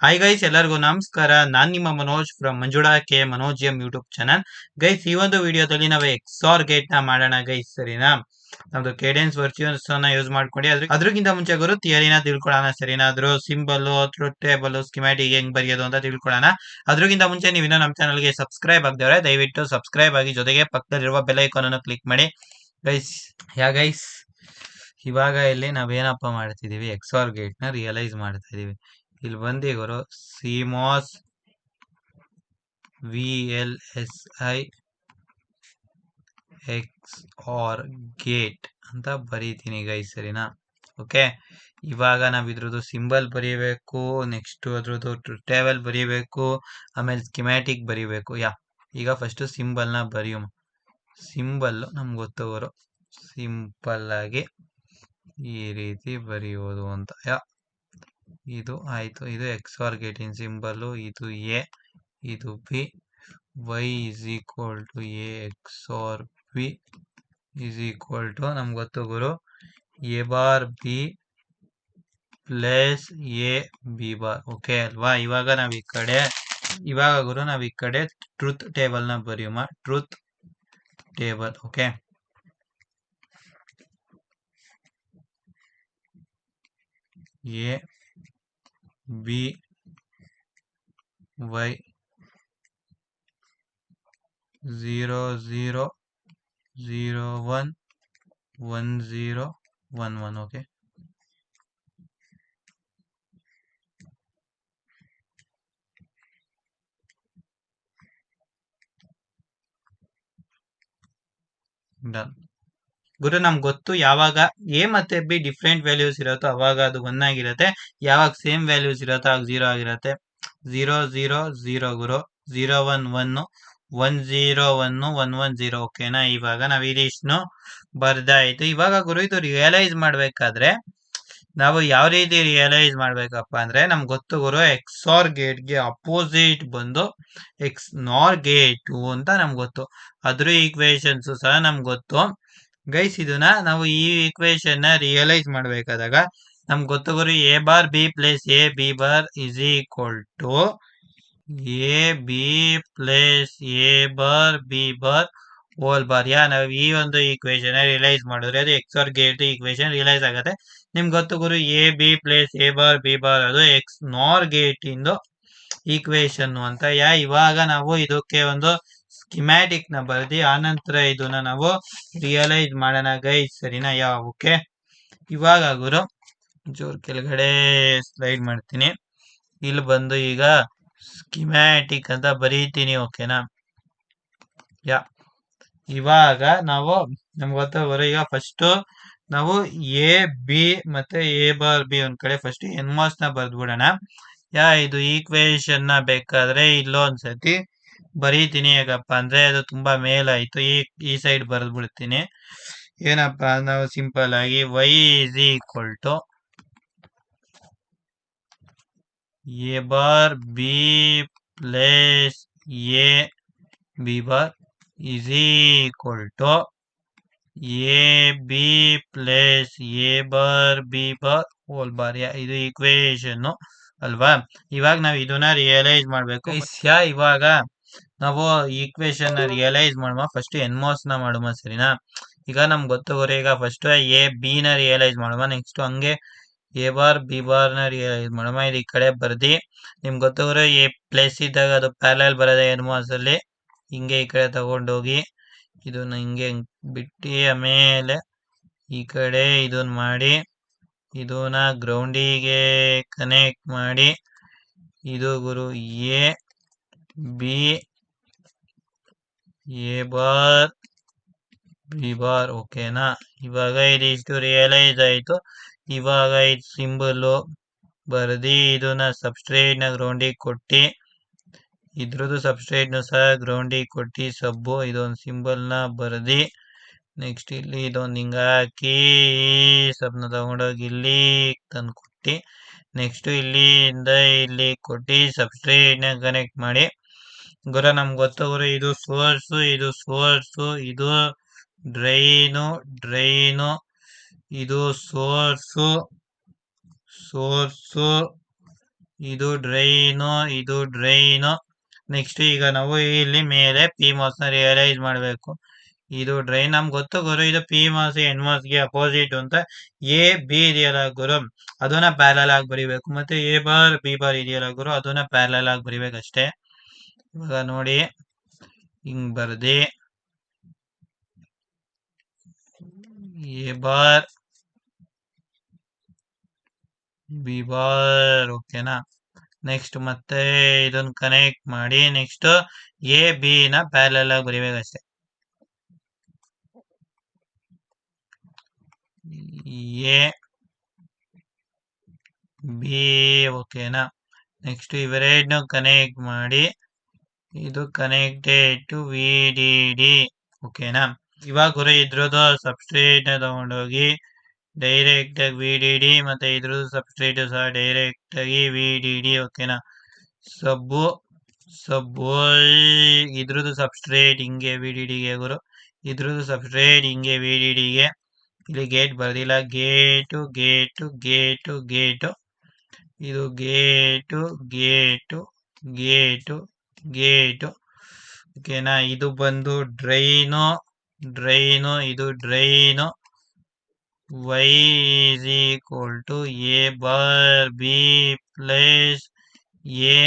Hi guys, ಎಲ್ಲರಿಗೂ ನಮಸ್ಕಾರ. ನಾನ್ ನಿಮ್ಮ Manoj from Manjula K Manoj M YouTube channel. Guys, ಈ ಒಂದು ವಿಡಿಯೋದಲ್ಲಿ ನಾವು ಎಕ್ಸಾರ್ ಗೇಟ್ ನ ಮಾಡೋಣ ಗೈಸ್, ಸರಿನಾ? ನಮ್ದು ಕೇಡೆನ್ಸ್ ವರ್ಚುವಲ್ಸ್ ನ ಯೂಸ್ ಮಾಡ್ಕೊಂಡು ಅದ್ರಕ್ಕಿಂತ ಮುಂಚೆ ಗುರು ಥಿಯರಿನ ತಿಳ್ಕೊಳ್ಳೋಣ, ಸರಿನಾ? ಅದ್ರ ಸಿಂಬಲ್, ಟ್ರೂತ್ ಟೇಬಲ್, ಸ್ಕಿಮ್ಯಾಟಿಕ್ ಹೆಂಗ್ ಬರೆಯೋದು ಅಂತ ತಿಳ್ಕೊಳ್ಳೋಣ. ಅದ್ರಕ್ಕಿಂತ ಮುಂಚೆ ನೀವು ಇನ್ನೂ ನಮ್ಮ ಚಾನಲ್ಗೆ ಸಬ್ಸ್ಕ್ರೈಬ್ ಆಗದವ್ರೆ ದಯವಿಟ್ಟು ಸಬ್ಸ್ಕ್ರೈಬ್ ಆಗಿ, ಜೊತೆಗೆ ಪಕ್ಕದಲ್ಲಿರುವ ಬೆಲ್ ಐಕಾನ್ ಅನ್ನು ಕ್ಲಿಕ್ ಮಾಡಿ ಗೈಸ್. ಗೈಸ್, ಇವಾಗ ಇಲ್ಲಿ ನಾವೇನಪ್ಪ ಮಾಡ್ತಿದೀವಿ, ಎಕ್ಸಾರ್ ಗೇಟ್ ನ ರಿಯಲೈಸ್ ಮಾಡ್ತಾ ಇದೀವಿ. ಇಲ್ಲಿ ಬಂದಿ ಗುರು, ಸಿಮಾಸ್ VLSI XOR ಗೇಟ್ ಅಂತ ಬರೀತೀನಿ ಗೈಸ್, ಸರಿನಾ? ಓಕೆ, ಇವಾಗ ನಾವ್ ಇದ್ರದ್ದು ಸಿಂಬಲ್ ಬರೀಬೇಕು, ನೆಕ್ಸ್ಟ್ ಅದ್ರದ್ದು ಟೇಬಲ್ ಬರೀಬೇಕು, ಆಮೇಲೆ ಸ್ಕಿಮ್ಯಾಟಿಕ್ ಬರೀಬೇಕು. ಈಗ ಫಸ್ಟ್ ಸಿಂಬಲ್ ನ ಬರೆಯುವ. ಸಿಂಬಲ್ ನಮ್ಗೆ ಗೊತ್ತವರು, ಸಿಂಪಲ್ ಆಗಿ ಈ ರೀತಿ ಬರೆಯೋದು ಅಂತ. ಇದು ಆಯ್ತು. ಇದು ಎಕ್ಸಾರ್ ಗೇಟಿನ ಸಿಂಬಲ್. ಇದು ಎ, ಇದು B. y is equal to A XOR B is equal to ನಮ್ಗೆ ಗೊತ್ತು ಗುರು, A bar B plus A B bar. Okay ಅಲ್ವಾ? ಇವಾಗ ಗುರು ನಾವ್ ಈ ಕಡೆ ಟ್ರೂತ್ ಟೇಬಲ್ ನ ಬರೆಯುವ. Truth table. Okay, A B y 0 0 0 1 1 0 1 1. Okay, done. ಗುರು ನಮ್ಗೆ ಗೊತ್ತು, ಯಾವಾಗ ಎ ಮತ್ತೆ ಬಿ ಡಿಫ್ರೆಂಟ್ ವ್ಯಾಲ್ಯೂಸ್ ಇರುತ್ತೋ ಅವಾಗ ಅದು 1 ಆಗಿರುತ್ತೆ, ಯಾವಾಗ ಸೇಮ್ ವ್ಯಾಲ್ಯೂಸ್ ಇರುತ್ತೋ ಆಗ 0 ಆಗಿರುತ್ತೆ. 0 0 0 ಗುರು, 0 1 1 1 0 1 1 1 0. ಓಕೆನಾ? ಇವಾಗ ನಾವ್ ಇದಿಷ್ಟು ಬರ್ದಾಯ್ತು. ಇವಾಗ ಗುರು ಇದು ರಿಯಲೈಸ್ ಮಾಡ್ಬೇಕಾದ್ರೆ ನಾವು ಯಾವ ರೀತಿ ರಿಯಲೈಸ್ ಮಾಡ್ಬೇಕಪ್ಪ ಅಂದ್ರೆ, ನಮ್ಗೆ ಗೊತ್ತು ಗುರು, ಎಕ್ಸಾರ್ ಗೇಟ್ ಗೆ ಅಪೋಸಿಟ್ ಬಂದು ನಾರ್ ಗೇಟ್ ಅಂತ ನಮ್ಗೆ ಗೊತ್ತು. ಅದ್ರ ಈಕ್ವೇಶನ್ಸ್ ಸಹ ನಮ್ಗೆ ಗೊತ್ತು ಗೈಸ್. ಇದನ್ನ ನಾವು ಈ ಈಕ್ವೇಶನ್ ನ ರಿಯಲೈಸ್ ಮಾಡ್ಬೇಕಾದಾಗ ನಮ್ಗೆ ಗೊತ್ತು ಗುರು, A bar B plus A B bar is equal to A B plus A bar B bar whole bar. ನಾವು ಈ ಒಂದು ಈಕ್ವೇಶನ್ ರಿಯಲೈಸ್ ಮಾಡಿದ್ರೆ ಅದು ಎಕ್ಸಾರ್ ಗೇಟ್ ಈಕ್ವೇಶನ್ ರಿಯಲೈಸ್ ಆಗುತ್ತೆ. ನಿಮ್ಗೆ ಗೊತ್ತು ಗುರು, A B plus A bar B bar ಅದು ನಾರ್ ಗೇಟ್ ಇಂದು ಈಕ್ವೇಶನ್ ಅಂತ. ಇವಾಗ ನಾವು ಇದಕ್ಕೆ ಒಂದು ಸ್ಕಿಮ್ಯಾಟಿಕ್ ನ ಬರ್ದಿ ಆನಂತರ ಇದನ್ನ ನಾವು ರಿಯಲೈಸ್ ಮಾಡೋಣ ಗೈಸ್, ಸರಿನಾ? ಓಕೆ, ಇವಾಗ ಗುರು ಜೋರ್ ಕೆಳಗಡೆ ಸ್ಲೈಡ್ ಮಾಡ್ತೀನಿ. ಇಲ್ಲಿ ಬಂದು ಈಗ ಸ್ಕಿಮ್ಯಾಟಿಕ್ ಅಂತ ಬರೀತೀನಿ. ಓಕೆನಾ? ಇವಾಗ ನಮ್ಗೆ ಗೊತ್ತಾಗೋರು, ಈಗ ಫಸ್ಟ್ ನಾವು ಎ ಬಿ ಮತ್ತೆ ಎ ಬಾರ್ ಬಿ ಒಂದ್ ಕಡೆ ಫಸ್ಟ್ ಎನ್ಮಾಸ್ ನ ಬರ್ದ್ಬಿಡೋಣ. ಇದು ಈಕ್ವೇಶನ್ ನ ಬೇಕಾದ್ರೆ ಇಲ್ಲೊಂದ್ಸತಿ ಬರೀತೀನಿ. ಹೇಗಪ್ಪ ಅಂದ್ರೆ ಅದು ತುಂಬಾ ಮೇಲಾಯ್ತು, ಈ ಸೈಡ್ ಬರ್ದ್ಬಿಡ್ತೀನಿ. ಏನಪ್ಪಾ, ನಾವು ಸಿಂಪಲ್ ಆಗಿ y is equal to A bar B plus A B bar is equal to A B plus A bar B bar whole bar. ಇದು ಈಕ್ವೇಶನ್ ಅಲ್ವಾ? ಇವಾಗ ನಾವ್ ಇದನ್ನ ರಿಯಲೈಸ್ ಮಾಡ್ಬೇಕು. ಇವಾಗ ನಾವು ಈಕ್ವೇಶನ್ ನ ರಿಯಲೈಸ್ ಮಾಡುವ, ಫಸ್ಟ್ ಎನ್ಮಾಸ್ ನ ಮಾಡುವ, ಸರಿನಾ? ಈಗ ನಮ್ಗೆ ಗೊತ್ತುಗೋರೆ, ಈಗ ಫಸ್ಟ್ ಎ ಬಿ ನ ರಿಯಲೈಸ್ ಮಾಡುವ, ನೆಕ್ಸ್ಟ್ ಹಂಗೆ ಎ ಬಾರ್ ಬಿ ಬಾರ್ ನ ರಿಯಲೈಸ್ ಮಾಡುವ. ಇದು ಈ ಕಡೆ ಬರ್ದಿ. ನಿಮ್ಗೆ ಗೊತ್ತುಗೋರೆ, ಎ ಪ್ಲಸ್ ಇದ್ದಾಗ ಅದು ಪ್ಯಾರಲಲ್ ಬರೋದೆ ಎನ್ಮಾಸ್ ಅಲ್ಲಿ, ಹಿಂಗೆ ಈ ಕಡೆ ತಗೊಂಡೋಗಿ ಇದನ್ನ ಹಿಂಗೆ ಬಿಟ್ಟು ಆಮೇಲೆ ಈ ಕಡೆ ಇದನ್ನ ಮಾಡಿ ಇದನ್ನ ಗ್ರೌಂಡಿಗೆ ಕನೆಕ್ಟ್ ಮಾಡಿ, ಇದು ಗುರು A B A bar B bar. ಓಕೆನಾ? ಇವಾಗ ಇದಿಷ್ಟು ರಿಯಲೈಸ್ ಆಯ್ತು. ಇವಾಗ ಇದು ಸಿಂಬಲ್ ಬರ್ದಿ ಇದನ್ನ ಸಬ್ಸ್ಟ್ರೇಟ್ ನ ಗ್ರೌಂಡಿಗೆ ಕೊಟ್ಟಿ, ಇದ್ರದ್ದು ಸಬ್ಸ್ಟ್ರೇಟ್ ನು ಸಹ ಗ್ರೌಂಡಿಗೆ ಕೊಟ್ಟಿ ಸಬ್ಬು ಇದೊಂದು ಸಿಂಬಲ್ ನ ಬರ್ದಿ, ನೆಕ್ಸ್ಟ್ ಇಲ್ಲಿ ಇದೊಂದು ಹಿಂಗ ಹಾಕಿ ಸಬ್ನ ತಗೊಂಡೋಗಿ ಇಲ್ಲಿ ತಂದು ಕೊಟ್ಟಿ, ನೆಕ್ಸ್ಟ್ ಇಲ್ಲಿಂದ ಇಲ್ಲಿ ಕೊಟ್ಟಿ ಸಬ್ಸ್ಟ್ರೇಟ್ ನ ಕನೆಕ್ಟ್ ಮಾಡಿ. ಗುರು ನಮ್ಗೆ ಗೊತ್ತು ಗುರು, ಇದು ಸೋರ್ಸು, ಇದು ಸೋರ್ಸು, ಇದು ಡ್ರೈನು, ಇದು ಸೋರ್ಸು, ಇದು ಡ್ರೈನು, ಇದು ಡ್ರೈನು. ನೆಕ್ಸ್ಟ್ ಈಗ ನಾವು ಇಲ್ಲಿ ಮೇಲೆ ಪಿ ಮಾಸ್ ನ ರಿಯಲೈಸ್ ಮಾಡಬೇಕು. ಇದು ಡ್ರೈನ್ ನಮ್ಗೆ ಗೊತ್ತು ಗುರು, ಇದು ಪಿ ಮಾಸ್ ಎನ್ ಮಾಸ್ ಗೆ ಅಪೋಸಿಟ್ ಅಂತ. ಎ ಬಿ ಇದೆಯಲ್ಲ ಗುರು, ಅದನ್ನ ಪ್ಯಾರಲ್ ಆಗಿ ಬರಿಬೇಕು. ಮತ್ತೆ ಎ ಬಾರ್ ಬಿ ಬಾರ್ ಇದೆಯಲ್ಲ ಗುರು, ಅದನ್ನ ಪ್ಯಾರಲ್ ಆಗಿ ಬರಿಬೇಕಷ್ಟೇ. ಇವಾಗ ನೋಡಿ ಹಿಂಗ್ ಬರ್ದಿ ಎ ಬಾರ್ ಬಿ ಬಾರ್, ಓಕೆನಾ. ನೆಕ್ಸ್ಟ್ ಮತ್ತೆ ಇದನ್ನ ಕನೆಕ್ಟ್ ಮಾಡಿ ನೆಕ್ಸ್ಟ್ ಎ ಬಿ ನ ಪ್ಯಾರಲ್ ಆಗಿ ಬರಿಬೇಕಷ್ಟೇ. ಎ ಬಿ, ಓಕೆನಾ. ನೆಕ್ಸ್ಟ್ ಇವೆರಡನ್ನು ಕನೆಕ್ಟ್ ಮಾಡಿ ಇದು connected to V D D, ಓಕೆನಾ. ಇವಾಗ ಗುರು ಇದ್ರದ್ದು ಸಬ್ಸ್ಟ್ರೇಟ್ ನ ತಗೊಂಡೋಗಿ ಡೈರೆಕ್ಟ್ ಆಗಿ ವಿ ಡಿ ಡಿ, ಮತ್ತೆ ಇದ್ರದ್ದು ಸಬ್ಸ್ಟ್ರೇಟ್ ಸಹ ಡೈರೆಕ್ಟ್ ಆಗಿ ವಿ ಡಿ ಡಿ, ಓಕೆನಾ. ಸಬ್ಬು ಇದ್ರದ್ದು ಸಬ್ಸ್ಟ್ರೇಟ್ ಹಿಂಗೆ ವಿ ಡಿ ಡಿಗೆ ಗುರು, ಇದ್ರದ್ದು ಸಬ್ಸ್ಟ್ರೇಟ್ ಹಿಂಗೆ ವಿ ಡಿ ಡಿಗೆ. ಇಲ್ಲಿ ಗೇಟ್ ಬರ್ದಿಲ್ಲ, ಗೇಟು ಗೇಟು ಗೇಟು ಗೇಟು, ಇದು ಗೇಟು ಗೇಟು ಗೇಟು ಗೇಟು, ಓಕೆನಾ. ಇದು ಬಂದು ಡ್ರೈನು ಡ್ರೈನು, ಇದು drain. y is equal to a bar b plus a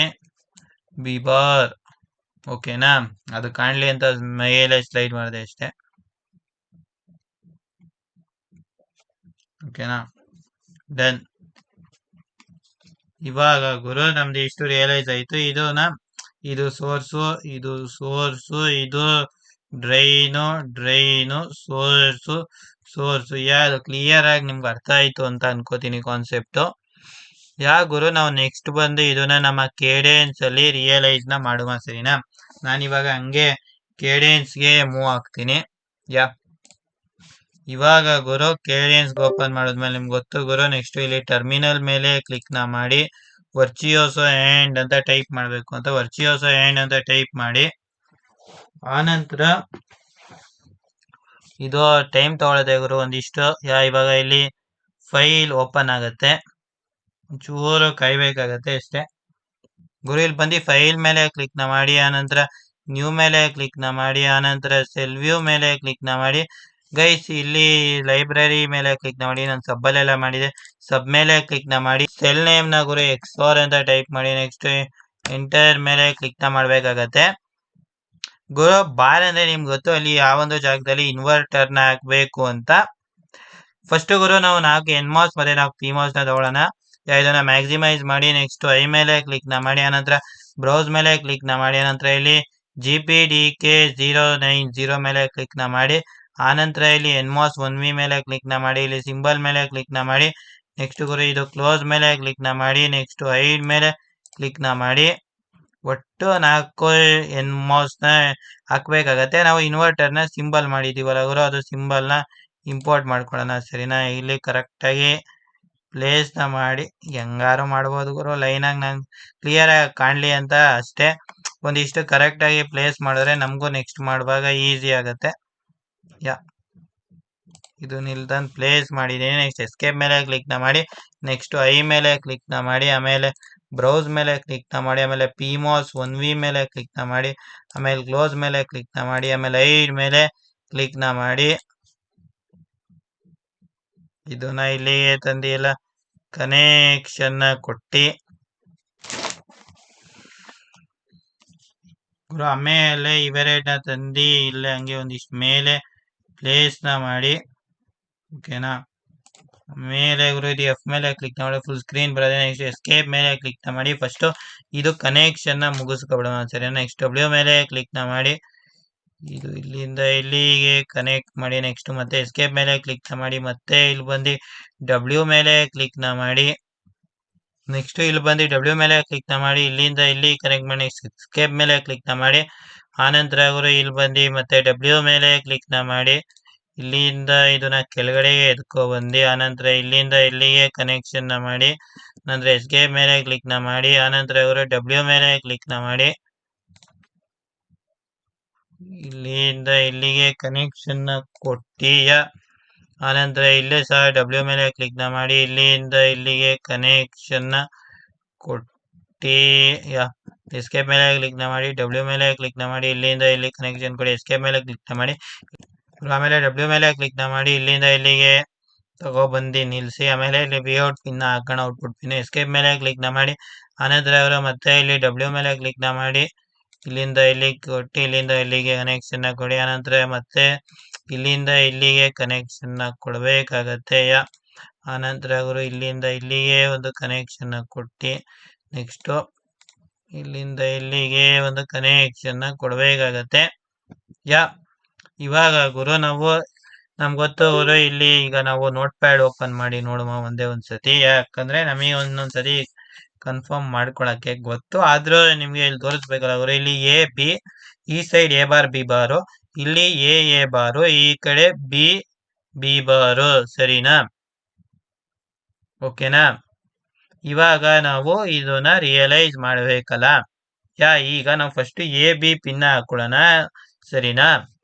b bar, ಓಕೆನಾ. ಅದು ಕಾಣ್ಲಿ ಅಂತ ಮೇಲೆ ಸ್ಲೈಡ್ ಮಾಡಿದೆ ಅಷ್ಟೇ, ಓಕೆನಾ. ಡನ್. ಇವಾಗ ಗುರು ನಮ್ದು ಇಷ್ಟು ರಿಯಲೈಸ್ ಆಯ್ತು. ಇದು ಸೋರ್ಸು, ಇದು ಸೋರ್ಸು, ಇದು ಡ್ರೈನು ಡ್ರೈನು, ಸೋರ್ಸು ಯಾವುದು ಕ್ಲಿಯರ್ ಆಗಿ ನಿಮ್ಗೆ ಅರ್ಥ ಆಯ್ತು ಅಂತ ಅನ್ಕೋತೀನಿ ಕಾನ್ಸೆಪ್ಟು. ಗುರು ನಾವು ನೆಕ್ಸ್ಟ್ ಬಂದು ಇದನ್ನ ನಮ್ಮ ಕೇಡೆನ್ಸ್ ಅಲ್ಲಿ ರಿಯಲೈಸ್ ನ ಮಾಡುವ, ಸರಿನಾ. ನಾನಿವಾಗ ಹಂಗೆ ಕೇಡೆನ್ಸ್ಗೆ ಮೂವ್ ಆಗ್ತೀನಿ. ಇವಾಗ ಗುರು ಕೇಡೆನ್ಸ್ ಓಪನ್ ಮಾಡಿದ್ಮೇಲೆ ನಿಮ್ಗೆ ಗೊತ್ತು ಗುರು, ನೆಕ್ಸ್ಟ್ ಇಲ್ಲಿ ಟರ್ಮಿನಲ್ ಮೇಲೆ ಕ್ಲಿಕ್ ನ ಮಾಡಿ ವರ್ಚಿಯೋಸೋ ಎಂಡ್ ಅಂತ ಟೈಪ್ ಮಾಡಬೇಕು ಅಂತ. ವರ್ಚಿಯೋಸೋ ಎಂಡ್ ಅಂತ ಟೈಪ್ ಮಾಡಿ ಆನಂತರ ಇದು ಟೈಮ್ ತಗೊಳ್ಳದೆ ಗುರು ಒಂದಿಷ್ಟು. ಇವಾಗ ಇಲ್ಲಿ ಫೈಲ್ ಓಪನ್ ಆಗುತ್ತೆ, ಚೂರು ಕಾಯ್ಬೇಕಾಗತ್ತೆ ಅಷ್ಟೇ ಗುರು. ಇಲ್ಲಿ ಬಂದು ಫೈಲ್ ಮೇಲೆ ಕ್ಲಿಕ್ ನ ಮಾಡಿ, ಆನಂತರ ನ್ಯೂ ಮೇಲೆ ಕ್ಲಿಕ್ ನ ಮಾಡಿ, ಆನಂತರ ಸೆಲ್ ವ್ಯೂ ಮೇಲೆ ಕ್ಲಿಕ್ ನ ಮಾಡಿ. ಗೈಸ್ ಇಲ್ಲಿ ಲೈಬ್ರರಿ ಮೇಲೆ ಕ್ಲಿಕ್ ನ ಮಾಡಿ, ನಾನು ಸಬ್ಬಲ್ಲೆಲ್ಲ ಮಾಡಿದೆ. ಸಬ್ ಮೇಲೆ ಕ್ಲಿಕ್ ನ ಮಾಡಿ, ಸೆಲ್ ನೇಮ್ ನ ಗುರು ಎಕ್ಸ್ಆರ್ ಅಂತ ಟೈಪ್ ಮಾಡಿ, ನೆಕ್ಸ್ಟ್ ಎಂಟರ್ ಮೇಲೆ ಕ್ಲಿಕ್ ನ ಮಾಡ್ಬೇಕಾಗತ್ತೆ ಗುರು. ಬಾರ್ ಅಂದ್ರೆ ನಿಮ್ಗೆ ಗೊತ್ತು, ಅಲ್ಲಿ ಯಾವೊಂದು ಜಾಗದಲ್ಲಿ ಇನ್ವರ್ಟರ್ ನ ಹಾಕ್ಬೇಕು ಅಂತ. ಫಸ್ಟ್ ಗುರು ನಾವು 4 ಎನ್ ಮಾಸ್ ಮತ್ತೆ 4 ಪಿ ಮಾಸ್ ನ ತಗೊಳ್ಳೋಣ. ಇದನ್ನ ಮ್ಯಾಕ್ಸಿಮೈಸ್ ಮಾಡಿ, ನೆಕ್ಸ್ಟ್ ಐ ಮೇಲೆ ಕ್ಲಿಕ್ ನ ಮಾಡಿ, ಆನಂತರ ಬ್ರೌಸ್ ಮೇಲೆ ಕ್ಲಿಕ್ ನ ಮಾಡಿ, ಆನಂತರ ಇಲ್ಲಿ GPDK090 ಮೇಲೆ ಕ್ಲಿಕ್ ನ ಮಾಡಿ, ಆನಂತರ ಇಲ್ಲಿ NMOS 1V ಮೇಲೆ ಕ್ಲಿಕ್ ನ ಮಾಡಿ, ಇಲ್ಲಿ ಸಿಂಬಲ್ ಮೇಲೆ ಕ್ಲಿಕ್ ನ ಮಾಡಿ. ನೆಕ್ಸ್ಟ್ ಗುರು ಇದು ಕ್ಲೋಸ್ ಮೇಲೆ ಕ್ಲಿಕ್ ನ ಮಾಡಿ, ನೆಕ್ಸ್ಟ್ ಹೈಡ್ ಮೇಲೆ ಕ್ಲಿಕ್ ನ ಮಾಡಿ. ಒಟ್ಟು 4 NMOS ನ ಹಾಕ್ಬೇಕಾಗತ್ತೆ. ನಾವು ಇನ್ವರ್ಟರ್ ನ ಸಿಂಬಲ್ ಮಾಡಿದೀವಲ್ಲ ಗುರು, ಅದು ಸಿಂಬಲ್ ನ ಇಂಪೋರ್ಟ್ ಮಾಡ್ಕೊಳ್ಳೋಣ, ಸರಿನಾ. ಇಲ್ಲಿ ಕರೆಕ್ಟ್ ಆಗಿ ಪ್ಲೇಸ್ ನ ಮಾಡಿ, ಹೆಂಗಾರು ಮಾಡ್ಬೋದು ಗುರು, ಲೈನ್ ಆಗಿ ನಂಗೆ ಕ್ಲಿಯರ್ ಆಗಿ ಕಾಣ್ಲಿ ಅಂತ ಅಷ್ಟೇ. ಒಂದಿಷ್ಟು ಕರೆಕ್ಟ್ ಆಗಿ ಪ್ಲೇಸ್ ಮಾಡಿದ್ರೆ ನಮಗೂ ನೆಕ್ಸ್ಟ್ ಮಾಡುವಾಗ ಈಸಿ ಆಗತ್ತೆ. ಇದು ನಿಲ್ದನ್ ಪ್ಲೇಸ್ ಮಾಡಿದೀನಿ. ನೆಕ್ಸ್ಟ್ ಎಸ್ಕೇಪ್ ಮೇಲೆ ಕ್ಲಿಕ್ ನ ಮಾಡಿ, ನೆಕ್ಸ್ಟ್ ಐ ಮೇಲೆ ಕ್ಲಿಕ್ ನ ಮಾಡಿ, ಆಮೇಲೆ ಬ್ರೌಸ್ ಮೇಲೆ ಕ್ಲಿಕ್ ನ ಮಾಡಿ, ಆಮೇಲೆ PMOS 1V ಮೇಲೆ ಕ್ಲಿಕ್ ನ ಮಾಡಿ, ಆಮೇಲೆ ಕ್ಲೋಸ್ ಮೇಲೆ ಕ್ಲಿಕ್ ನ ಮಾಡಿ, ಆಮೇಲೆ ಐಡ್ ಮೇಲೆ ಕ್ಲಿಕ್ ನ ಮಾಡಿ. ಇದನ್ನ ಇಲ್ಲಿಗೆ ತಂದು ಎಲ್ಲ ಕನೆಕ್ಷನ್ ಕೊಟ್ಟಿ ಆಮೇಲೆ ಇವೆರಡನ್ನ ತಂದು ಇಲ್ಲೇ ಹಂಗೆ ಒಂದಿಷ್ಟು ಮೇಲೆ ಪ್ಲೇಸ್ ನ ಮಾಡಿ, ಓಕೆನಾ. ಮೇಲೆ ಗುರು ಇದು ಎಫ್ ಮೇಲೆ ಕ್ಲಿಕ್ ಮಾಡಿ ಫುಲ್ ಸ್ಕ್ರೀನ್ ಬರೋದೇ. ನೆಕ್ಸ್ಟ್ ಎಸ್ಕೇಪ್ ಮೇಲೆ ಕ್ಲಿಕ್ ನ ಮಾಡಿ, ಫಸ್ಟ್ ಇದು ಕನೆಕ್ಷನ್ ನ ಮುಗಿಸ್ಕೊಬಿಡೋಣ, ಸರಿ. ನೆಕ್ಸ್ಟ್ ಡಬ್ಲ್ಯೂ ಮೇಲೆ ಕ್ಲಿಕ್ ನ ಮಾಡಿ, ಇದು ಇಲ್ಲಿಂದ ಇಲ್ಲಿಗೆ ಕನೆಕ್ಟ್ ಮಾಡಿ. ನೆಕ್ಸ್ಟ್ ಮತ್ತೆ ಎಸ್ಕೇಪ್ ಮೇಲೆ ಕ್ಲಿಕ್ ನ ಮಾಡಿ, ಮತ್ತೆ ಇಲ್ಲಿ ಬಂದು ಡಬ್ಲ್ಯೂ ಮೇಲೆ ಕ್ಲಿಕ್ ನ ಮಾಡಿ, ನೆಕ್ಸ್ಟ್ ಇಲ್ಲಿ ಬಂದು ಡಬ್ಲ್ಯೂ ಮೇಲೆ ಕ್ಲಿಕ್ ನ ಮಾಡಿ, ಇಲ್ಲಿಂದ ಇಲ್ಲಿ ಕನೆಕ್ಟ್ ಮಾಡಿ. ನೆಕ್ಸ್ಟ್ ಎಸ್ಕೇಪ್ ಮೇಲೆ ಕ್ಲಿಕ್ ನ ಮಾಡಿ, ಆನಂತರ ಅವರು ಇಲ್ಲಿ ಬಂದು ಮತ್ತೆ ಡಬ್ಲ್ಯೂ ಮೇಲೆ ಕ್ಲಿಕ್ ನ ಮಾಡಿ, ಇಲ್ಲಿಂದ ಇದನ್ನ ಕೆಳಗಡೆಗೆ ಎತ್ಕೊ ಬಂದು, ಆನಂತರ ಇಲ್ಲಿಂದ ಇಲ್ಲಿಗೆ ಕನೆಕ್ಷನ್ ನ ಮಾಡಿ, ನಂತರ ಎಸ್ಕೇಪ್ ಮೇಲೆ ಕ್ಲಿಕ್ ನ ಮಾಡಿ, ಆನಂತರ ಅವರು ಡಬ್ಲ್ಯೂ ಮೇಲೆ ಕ್ಲಿಕ್ ನ ಮಾಡಿ, ಇಲ್ಲಿಂದ ಇಲ್ಲಿಗೆ ಕನೆಕ್ಷನ್ ನ ಕೊಟ್ಟಿಯ. ಆನಂತರ ಇಲ್ಲೇ ಸಹ ಡಬ್ಲ್ಯೂ ಮೇಲೆ ಕ್ಲಿಕ್ ನ ಮಾಡಿ, ಇಲ್ಲಿಂದ ಇಲ್ಲಿಗೆ ಕನೆಕ್ಷನ್ ನ ಕೊಟ್ಟು ಕೊಟ್ಟು ಎಸ್ಕೇಪ್ ಮೇಲೆ ಕ್ಲಿಕ್ ಮಾಡಿ, ಡಬ್ಲ್ಯೂ ಮೇಲೆ ಕ್ಲಿಕ್ ಮಾಡಿ, ಇಲ್ಲಿಂದ ಇಲ್ಲಿ ಕನೆಕ್ಷನ್ ಕೊಡಿ, ಎಸ್ಕೇಪ್ ಮೇಲೆ ಕ್ಲಿಕ್ ಮಾಡಿ, ಆಮೇಲೆ ಡಬ್ಲ್ಯೂ ಮೇಲೆ ಕ್ಲಿಕ್ ಮಾಡಿ, ಇಲ್ಲಿಂದ ಇಲ್ಲಿಗೆ ತಗೊಬಂದು ನಿಲ್ಲಿಸಿ, ಆಮೇಲೆ ಇಲ್ಲಿ ವಿಔಟ್ ಪಿನ್ ಹಾಕೋಣ, ಔಟ್ಪುಟ್ ಪಿನ್, ಎಸ್ಕೇಪ್ ಮೇಲೆ ಕ್ಲಿಕ್ ಮಾಡಿ, ಆನಂತರ ಅವರು ಮತ್ತೆ ಇಲ್ಲಿ ಡಬ್ಲ್ಯೂ ಮೇಲೆ ಕ್ಲಿಕ್ ಮಾಡಿ, ಇಲ್ಲಿಂದ ಇಲ್ಲಿ ಕೊಟ್ಟು ಇಲ್ಲಿಂದ ಇಲ್ಲಿಗೆ ಕನೆಕ್ಷನ್ ಕೊಡಿ, ಆನಂತರ ಮತ್ತೆ ಇಲ್ಲಿಂದ ಇಲ್ಲಿಗೆ ಕನೆಕ್ಷನ್ ಕೊಡಬೇಕಾಗತ್ತೆ. ಆನಂತರ ಅವರು ಇಲ್ಲಿಂದ ಇಲ್ಲಿಗೆ ಒಂದು ಕನೆಕ್ಷನ್ ಕೊಟ್ಟು ನೆಕ್ಸ್ಟ್ ಇಲ್ಲಿಂದ ಇಲ್ಲಿಗೆ ಒಂದು ಕನೆಕ್ಷನ್ ಕೊಡಬೇಕಾಗತ್ತೆ. ಇವಾಗ ಗುರು ನಾವು ನಮ್ಗೆ ಗೊತ್ತು ಗುರು, ಇಲ್ಲಿ ಈಗ ನಾವು ನೋಟ್ ಪ್ಯಾಡ್ ಓಪನ್ ಮಾಡಿ ನೋಡುವ ಒಂದ್ಸತಿ, ಯಾಕಂದ್ರೆ ನಮಗೆ ಒಂದೊಂದ್ಸತಿ ಕನ್ಫರ್ಮ್ ಮಾಡ್ಕೊಳಕ್ಕೆ ಗೊತ್ತು, ಆದ್ರೂ ನಿಮ್ಗೆ ಇಲ್ಲಿ ತೋರಿಸ್ಬೇಕಲ್ಲ ಗುರು. ಇಲ್ಲಿ ಎ ಬಿ, ಈ ಸೈಡ್ ಎ ಬಾರ್ ಬಿ ಬಾರು, ಇಲ್ಲಿ ಎ ಬಾರು, ಈ ಕಡೆ ಬಿ ಬಾರು, ಸರಿನಾ? ಓಕೆನಾ? ಇವಾಗ ನಾವು ಇದನ್ನ ರಿಯಲೈಸ್ ಮಾಡ್ಬೇಕಲ್ಲ. ಈಗ ನಾವು ಫಸ್ಟ್ ಎ ಬಿ ಪಿನ್ ಹಾಕೊಳ್ಳೋಣ, ಸರಿನಾ?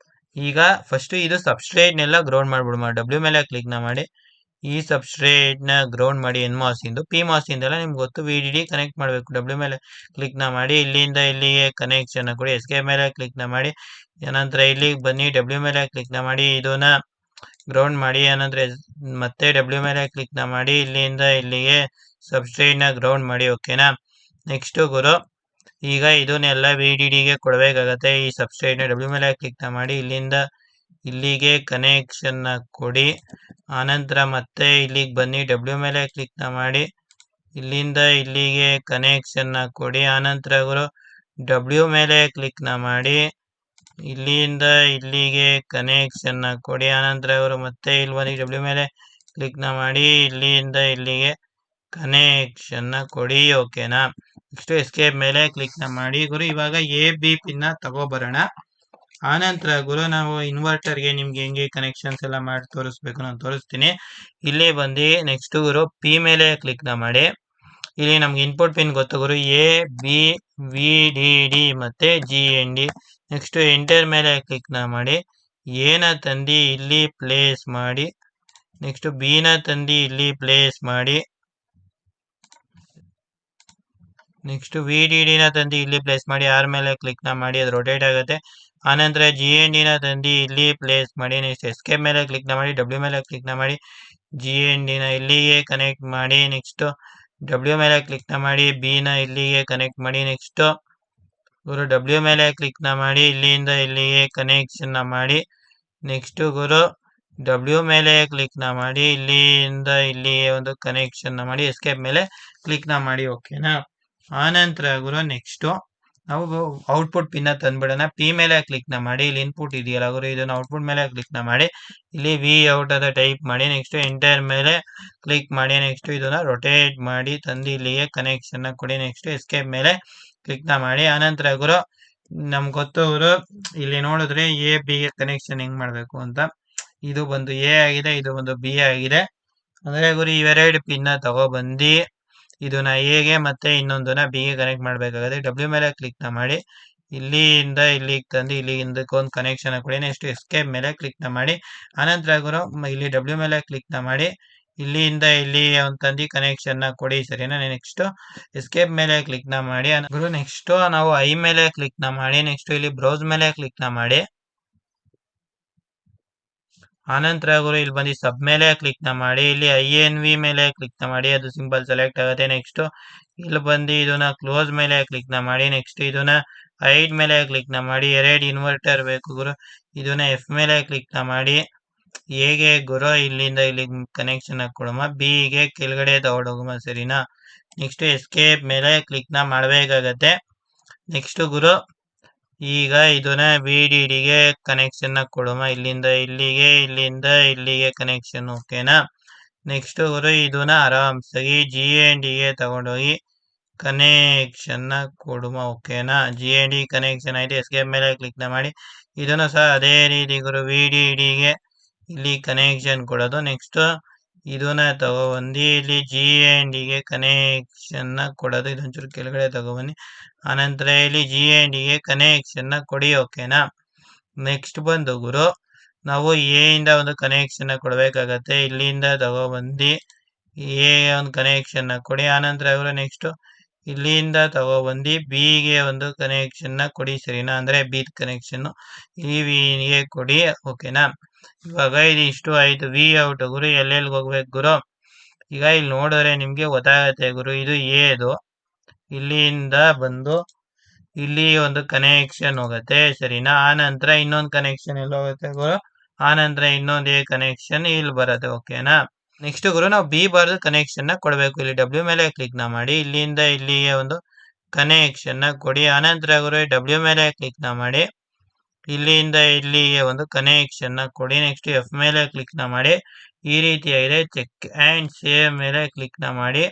ಈಗ ಫಸ್ಟ್ ಇದು ಸಬ್ಸ್ಟ್ರೇಟ್ ನೆಲ್ಲ ಗ್ರೌಂಡ್ ಮಾಡ್ಬಿಡೋಣ. ಡಬ್ಲ್ಯೂ ಮೇಲೆ ಕ್ಲಿಕ್ ಮಾಡಿ, ಈ ಸಬ್ಸ್ಟ್ರೇಟ್ ನ ಗ್ರೌಂಡ್ ಮಾಡಿ, ಎನ್ ಮಾಸ್ ಇಂದು, ಪಿ ಮಾಸ್ ಇಂದೆಲ್ಲ ನಿಮ್ಗೆ ಗೊತ್ತು, VDD ಕನೆಕ್ಟ್ ಮಾಡಬೇಕು. ಡಬ್ಲ್ಯೂ ಮೇಲೆ ಕ್ಲಿಕ್ ಮಾಡಿ, ಇಲ್ಲಿಂದ ಇಲ್ಲಿಗೆ ಕನೆಕ್ಷನ್ ಕೊಡಿ, ಎಸ್ಕೇಪ್ ಮೇಲೆ ಕ್ಲಿಕ್ ಮಾಡಿ, ನಂತರ ಇಲ್ಲಿಗೆ ಬನ್ನಿ, ಡಬ್ಲ್ಯೂ ಮೇಲೆ ಕ್ಲಿಕ್ ಮಾಡಿ, ಇದನ್ನ ಗ್ರೌಂಡ್ ಮಾಡಿ, ಆನಂತರ ಮತ್ತೆ ಡಬ್ಲ್ಯೂ ಮೇಲೆ ಕ್ಲಿಕ್ ಮಾಡಿ, ಇಲ್ಲಿಂದ ಇಲ್ಲಿಗೆ ಸಬ್ಸ್ಟ್ರೇಟ್ ನ ಗ್ರೌಂಡ್ ಮಾಡಿ. ಓಕೆನಾ? ನೆಕ್ಸ್ಟ್ ಗುರು, ಈಗ ಇದನ್ನೆಲ್ಲ VDDಗೆ ಕೊಡಬೇಕಾಗತ್ತೆ. ಈ ಸಬ್ಸ್ಟ್ರೇಟ್ ನ ಡಬ್ಲ್ಯೂ ಮೇಲೆ ಕ್ಲಿಕ್ ಮಾಡಿ, ಇಲ್ಲಿಂದ ಇಲ್ಲಿಗೆ ಕನೆಕ್ಷನ್ ಕೊಡಿ, ಆನಂತರ ಮತ್ತೆ ಇಲ್ಲಿಗೆ ಬನ್ನಿ, ಡಬ್ಲ್ಯೂ ಮೇಲೆ ಕ್ಲಿಕ್ ಮಾಡಿ, ಇಲ್ಲಿಂದ ಇಲ್ಲಿಗೆ ಕನೆಕ್ಷನ್ ಕೊಡಿ, ಆನಂತರ ಗುರು ಡಬ್ಲ್ಯೂ ಮೇಲೆ ಕ್ಲಿಕ್ ಮಾಡಿ, ಇಲ್ಲಿಂದ ಇಲ್ಲಿಗೆ ಕನೆಕ್ಷನ್ ಕೊಡಿ, ಆನಂತರ ಅವರು ಮತ್ತೆ ಇಲ್ಲಿ ಬಂದು ಡಬ್ಲ್ಯೂ ಮೇಲೆ ಕ್ಲಿಕ್ ಮಾಡಿ, ಇಲ್ಲಿಂದ ಇಲ್ಲಿಗೆ ಕನೆಕ್ಷನ್ ಕೊಡಿ. ಓಕೆನಾ? ನೆಕ್ಸ್ಟ್ ಎಸ್ಕೇಪ್ ಮೇಲೆ ಕ್ಲಿಕ್ ಮಾಡಿ ಗುರು. ಇವಾಗ ಎ ಬಿ ಪಿನ್ ತಗೋಬರೋಣ. ಆನಂತರ ಗುರು ನಾವು ಇನ್ವರ್ಟರ್ಗೆ ನಿಮ್ಗೆ ಹೆಂಗೆ ಕನೆಕ್ಷನ್ಸ್ ಎಲ್ಲ ಮಾಡಿ ತೋರಿಸ್ಬೇಕು ನಾನು ತೋರಿಸ್ತೀನಿ. ಇಲ್ಲಿ ಬಂದು ನೆಕ್ಸ್ಟ್ ಗುರು ಪಿ ಮೇಲೆ ಕ್ಲಿಕ್ ಮಾಡಿ, ಇಲ್ಲಿ ನಮ್ಗೆ ಇನ್ಪುಟ್ ಪಿನ್ ಗೊತ್ತು ಗುರು, ಎ ಬಿ VDD ಮತ್ತೆ GND. ನೆಕ್ಸ್ಟ್ ಎಂಟರ್ ಮೇಲೆ ಕ್ಲಿಕ್ ಮಾಡಿ, ಎನ ತಂದು ಇಲ್ಲಿ ಪ್ಲೇಸ್ ಮಾಡಿ, ನೆಕ್ಸ್ಟ್ ಬಿ ನ ತಂದು ಇಲ್ಲಿ ಪ್ಲೇಸ್ ಮಾಡಿ, ನೆಕ್ಸ್ಟ್ VDD ನ ತಂದು ಇಲ್ಲಿ ಪ್ಲೇಸ್ ಮಾಡಿ, ಆರ್ ಮೇಲೆ ಕ್ಲಿಕ್ ಮಾಡಿ, ಅದು ರೊಟೇಟ್ ಆಗುತ್ತೆ. ಆನಂತರ GND ನ ತಂದು ಇಲ್ಲಿ ಪ್ಲೇಸ್ ಮಾಡಿ, ನೆಕ್ಸ್ಟ್ ಎಸ್ಕೇಪ್ ಮೇಲೆ ಕ್ಲಿಕ್ ಮಾಡಿ, ಡಬ್ಲ್ಯೂ ಮೇಲೆ ಕ್ಲಿಕ್ ಮಾಡಿ, GND ನ ಇಲ್ಲಿಗೆ ಕನೆಕ್ಟ್ ಮಾಡಿ, ನೆಕ್ಸ್ಟ್ ಡಬ್ಲ್ಯೂ ಮೇಲೆ ಕ್ಲಿಕ್ ಮಾಡಿ, ಬಿ ನ ಇಲ್ಲಿಗೆ ಕನೆಕ್ಟ್ ಮಾಡಿ, ನೆಕ್ಸ್ಟ್ ಗುರು ಡಬ್ಲ್ಯೂ ಮೇಲೆ ಕ್ಲಿಕ್ ಮಾಡಿ, ಇಲ್ಲಿಂದ ಇಲ್ಲಿಗೆ ಕನೆಕ್ಷನ್ ಮಾಡಿ, ನೆಕ್ಸ್ಟ್ ಗುರು ಡಬ್ಲ್ಯೂ ಮೇಲೆ ಕ್ಲಿಕ್ ಮಾಡಿ, ಇಲ್ಲಿಂದ ಇಲ್ಲಿಗೆ ಒಂದು ಕನೆಕ್ಷನ್ ಮಾಡಿ, ಎಸ್ಕೇಪ್ ಮೇಲೆ ಕ್ಲಿಕ್ ಮಾಡಿ. ಓಕೆನಾ? ಆನಂತರ ಗುರು ನೆಕ್ಸ್ಟ್ ನಾವು ಔಟ್ಪುಟ್ ಪಿನ್ ತಂದ್ಬಿಡೋಣ. ಪಿ ಮೇಲೆ ಕ್ಲಿಕ್ ಮಾಡಿ, ಇಲ್ಲಿ ಇನ್ಪುಟ್ ಇದೆಯಲ್ಲ ಗುರು, ಇದನ್ನ ಔಟ್ಪುಟ್ ಮೇಲೆ ಕ್ಲಿಕ್ ಮಾಡಿ, ಇಲ್ಲಿ ವಿ ಔಟ್ ಅಂತ ಟೈಪ್ ಮಾಡಿ, ನೆಕ್ಸ್ಟ್ ಎಂಟರ್ ಮೇಲೆ ಕ್ಲಿಕ್ ಮಾಡಿ, ನೆಕ್ಸ್ಟ್ ಇದನ್ನ ರೊಟೇಟ್ ಮಾಡಿ ತಂದು ಇಲ್ಲಿಗೆ ಕನೆಕ್ಷನ್ ಕೊಡಿ, ನೆಕ್ಸ್ಟ್ ಎಸ್ಕೇಪ್ ಮೇಲೆ ಕ್ಲಿಕ್ ಮಾಡಿ. ಆನಂತರ ಗುರು ನಮ್ಗೆ ಗೊತ್ತು ಗುರು, ಇಲ್ಲಿ ನೋಡಿದ್ರೆ ಎ ಬಿಗೆ ಕನೆಕ್ಷನ್ ಹೆಂಗ್ ಮಾಡ್ಬೇಕು ಅಂತ. ಇದು ಒಂದು ಎ ಆಗಿದೆ, ಇದು ಒಂದು ಬಿ ಆಗಿದೆ. ಅಂದ್ರೆ ಗುರು ಇವೆರಡು ಪಿನ್ ತಗೊಬಂದು ಇದನ್ನ ಎಗೆ ಮತ್ತೆ ಇನ್ನೊಂದನ್ನ ಬಿಗೆ ಕನೆಕ್ಟ್ ಮಾಡ್ಬೇಕಾಗುತ್ತೆ. ಡಬ್ಲ್ಯೂ ಮೇಲೆ ಕ್ಲಿಕ್ ಮಾಡಿ, ಇಲ್ಲಿಂದ ಇಲ್ಲಿಗೆ ತಂದು ಇಲ್ಲಿಂದ ಒಂದು ಕನೆಕ್ಷನ್ ಕೊಡಿ, ನೆಕ್ಸ್ಟ್ ಎಸ್ಕೇಪ್ ಮೇಲೆ ಕ್ಲಿಕ್ ಮಾಡಿ. ಆನಂತರ ಗುರು ಇಲ್ಲಿ ಡಬ್ಲ್ಯೂ ಮೇಲೆ ಕ್ಲಿಕ್ ಮಾಡಿ, ಇಲ್ಲಿಂದ ಇಲ್ಲಿ ಒಂದು ತಂದು ಕನೆಕ್ಷನ್ ಕೊಡಿ, ಸರಿನಾ? ನೆಕ್ಸ್ಟ್ ಎಸ್ಕೇಪ್ ಮೇಲೆ ಕ್ಲಿಕ್ ಮಾಡಿ ಗುರು. ನೆಕ್ಸ್ಟ್ ನಾವು ಐ ಮೇಲೆ ಕ್ಲಿಕ್ ಮಾಡಿ, ನೆಕ್ಸ್ಟ್ ಇಲ್ಲಿ ಬ್ರೌಸ್ ಮೇಲೆ ಕ್ಲಿಕ್ ಮಾಡಿ, ಆನಂತರ ಗುರು ಇಲ್ಲಿ ಬಂದು ಸಬ್ ಮೇಲೆ ಕ್ಲಿಕ್ ಮಾಡಿ, ಇಲ್ಲಿ INV ಮೇಲೆ ಕ್ಲಿಕ್ ಮಾಡಿ, ಅದು ಸಿಂಪಲ್ ಸೆಲೆಕ್ಟ್ ಆಗುತ್ತೆ. ನೆಕ್ಸ್ಟ್ ಇಲ್ಲಿ ಬಂದು ಇದನ್ನ ಕ್ಲೋಸ್ ಮೇಲೆ ಕ್ಲಿಕ್ ಮಾಡಿ, ನೆಕ್ಸ್ಟ್ ಇದನ್ನ ಹೈಡ್ ಮೇಲೆ ಕ್ಲಿಕ್ ಮಾಡಿ, ಎರಡು ಇನ್ವರ್ಟರ್ ಬೇಕು ಗುರು, ಇದನ್ನ ಎಫ್ ಮೇಲೆ ಕ್ಲಿಕ್ ಮಾಡಿ, ಹೇಗೆ ಗುರು ಇಲ್ಲಿಂದ ಇಲ್ಲಿ ಕನೆಕ್ಷನ್ ಕೊಡಮ್ಮ, ಬಿಗೆ ಕೆಳಗಡೆ ತಗೊಂಡೋಗಮ್ಮ, ಸರಿನಾ? ನೆಕ್ಸ್ಟ್ ಎಸ್ಕೇಪ್ ಮೇಲೆ ಕ್ಲಿಕ್ ಮಾಡಬೇಕಾಗತ್ತೆ. ನೆಕ್ಸ್ಟ್ ಗುರು ಈಗ ಇದನ್ನ VDDಗೆ ಕನೆಕ್ಷನ್ ಕೊಡೋಣ, ಇಲ್ಲಿಂದ ಇಲ್ಲಿಗೆ, ಇಲ್ಲಿಂದ ಇಲ್ಲಿಗೆ ಕನೆಕ್ಷನ್. ಓಕೆನಾ? ನೆಕ್ಸ್ಟ್ ಗುರು ಇದನ್ನ ಆರಾಮ್ಸಾಗಿ GNDಗೆ ತಗೊಂಡೋಗಿ ಕನೆಕ್ಷನ್ ಕೊಡುವ. ಓಕೆನಾ? GND ಕನೆಕ್ಷನ್ ಆಯ್ತು. ಎಸ್ಕೇಪ್ ಮೇಲೆ ಕ್ಲಿಕ್ ಮಾಡಿ, ಇದನ್ನು ಸಹ ಅದೇ ರೀತಿ ಗುರು VDDಗೆ ಇಲ್ಲಿ ಕನೆಕ್ಷನ್ ಕೊಡೋದು. ನೆಕ್ಸ್ಟ್ ಇದನ್ನ ತಗೊಬಂದು ಇಲ್ಲಿ GNDಗೆ ಕನೆಕ್ಷನ್ ಕೊಡೋದು, ಇದೊಂಚೂರು ಕೆಳಗಡೆ ತಗೊಬನ್ನಿ. ಆನಂತರ ಇಲ್ಲಿ GNDಗೆ ಕನೆಕ್ಷನ್ ಕೊಡಿ. ಓಕೆನಾ? ನೆಕ್ಸ್ಟ್ ಬಂದು ಗುರು ನಾವು ಎ ಇಂದ ಒಂದು ಕನೆಕ್ಷನ್ ಕೊಡಬೇಕಾಗತ್ತೆ, ಇಲ್ಲಿಂದ ತಗೊಬಂದು ಎ ಒಂದು ಕನೆಕ್ಷನ್ ಕೊಡಿ. ಆನಂತರ ಗುರು ನೆಕ್ಸ್ಟ್ ಇಲ್ಲಿಂದ ತಗೊಬಂದು ಬಿಗೆ ಒಂದು ಕನೆಕ್ಷನ್ ನ ಕೊಡಿ ಸರಿನಾ, ಅಂದ್ರೆ ಬಿ ಕನೆಕ್ಷನ್ ಈ ವಿಗೆ ಕೊಡಿ ಓಕೆನಾ. ಇವಾಗ ಇದು ಇಷ್ಟು ಆಯ್ತು, ವಿ ಔಟ್ ಗುರು ಎಲ್ಲೆಲ್ಗೆ ಹೋಗ್ಬೇಕು ಗುರು. ಈಗ ಇಲ್ಲಿ ನೋಡಿದ್ರೆ ನಿಮ್ಗೆ ಗೊತ್ತಾಗತ್ತೆ ಗುರು, ಇದು ಎದು ಇಲ್ಲಿಂದ ಬಂದು ಇಲ್ಲಿ ಒಂದು ಕನೆಕ್ಷನ್ ಹೋಗುತ್ತೆ ಸರಿನಾ. ಆ ನಂತರ ಇನ್ನೊಂದು ಕನೆಕ್ಷನ್ ಎಲ್ಲ ಹೋಗುತ್ತೆ ಗುರು, ಆ ನಂತರ ಇನ್ನೊಂದು ಎ ಕನೆಕ್ಷನ್ ಇಲ್ಲಿ ಬರುತ್ತೆ ಓಕೆನಾ. ನೆಕ್ಸ್ಟ್ ಗುರು ನಾವು ಬಿ ಬಾರ್ದು ಕನೆಕ್ಷನ್ ನ ಕೊಡಬೇಕು. ಇಲ್ಲಿ ಡಬ್ಲ್ಯೂ ಮೇಲೆ ಕ್ಲಿಕ್ ನ ಮಾಡಿ, ಇಲ್ಲಿಂದ ಇಲ್ಲಿಗೆ ಒಂದು ಕನೆಕ್ಷನ್ ನ ಕೊಡಿ. ಆನಂತರ ಗುರು ಡಬ್ಲ್ಯೂ ಮೇಲೆ ಕ್ಲಿಕ್ ನ ಮಾಡಿ, ಇಲ್ಲಿಂದ ಇಲ್ಲಿಗೆ ಒಂದು ಕನೆಕ್ಷನ್ ನ ಕೊಡಿ. ನೆಕ್ಸ್ಟ್ ಎಫ್ ಮೇಲೆ ಕ್ಲಿಕ್ ನ ಮಾಡಿ, ಈ ರೀತಿಯಾಗಿದೆ. ಚೆಕ್ ಅಂಡ್ ಸೇವ್ ಮೇಲೆ ಕ್ಲಿಕ್ ನ ಮಾಡಿ,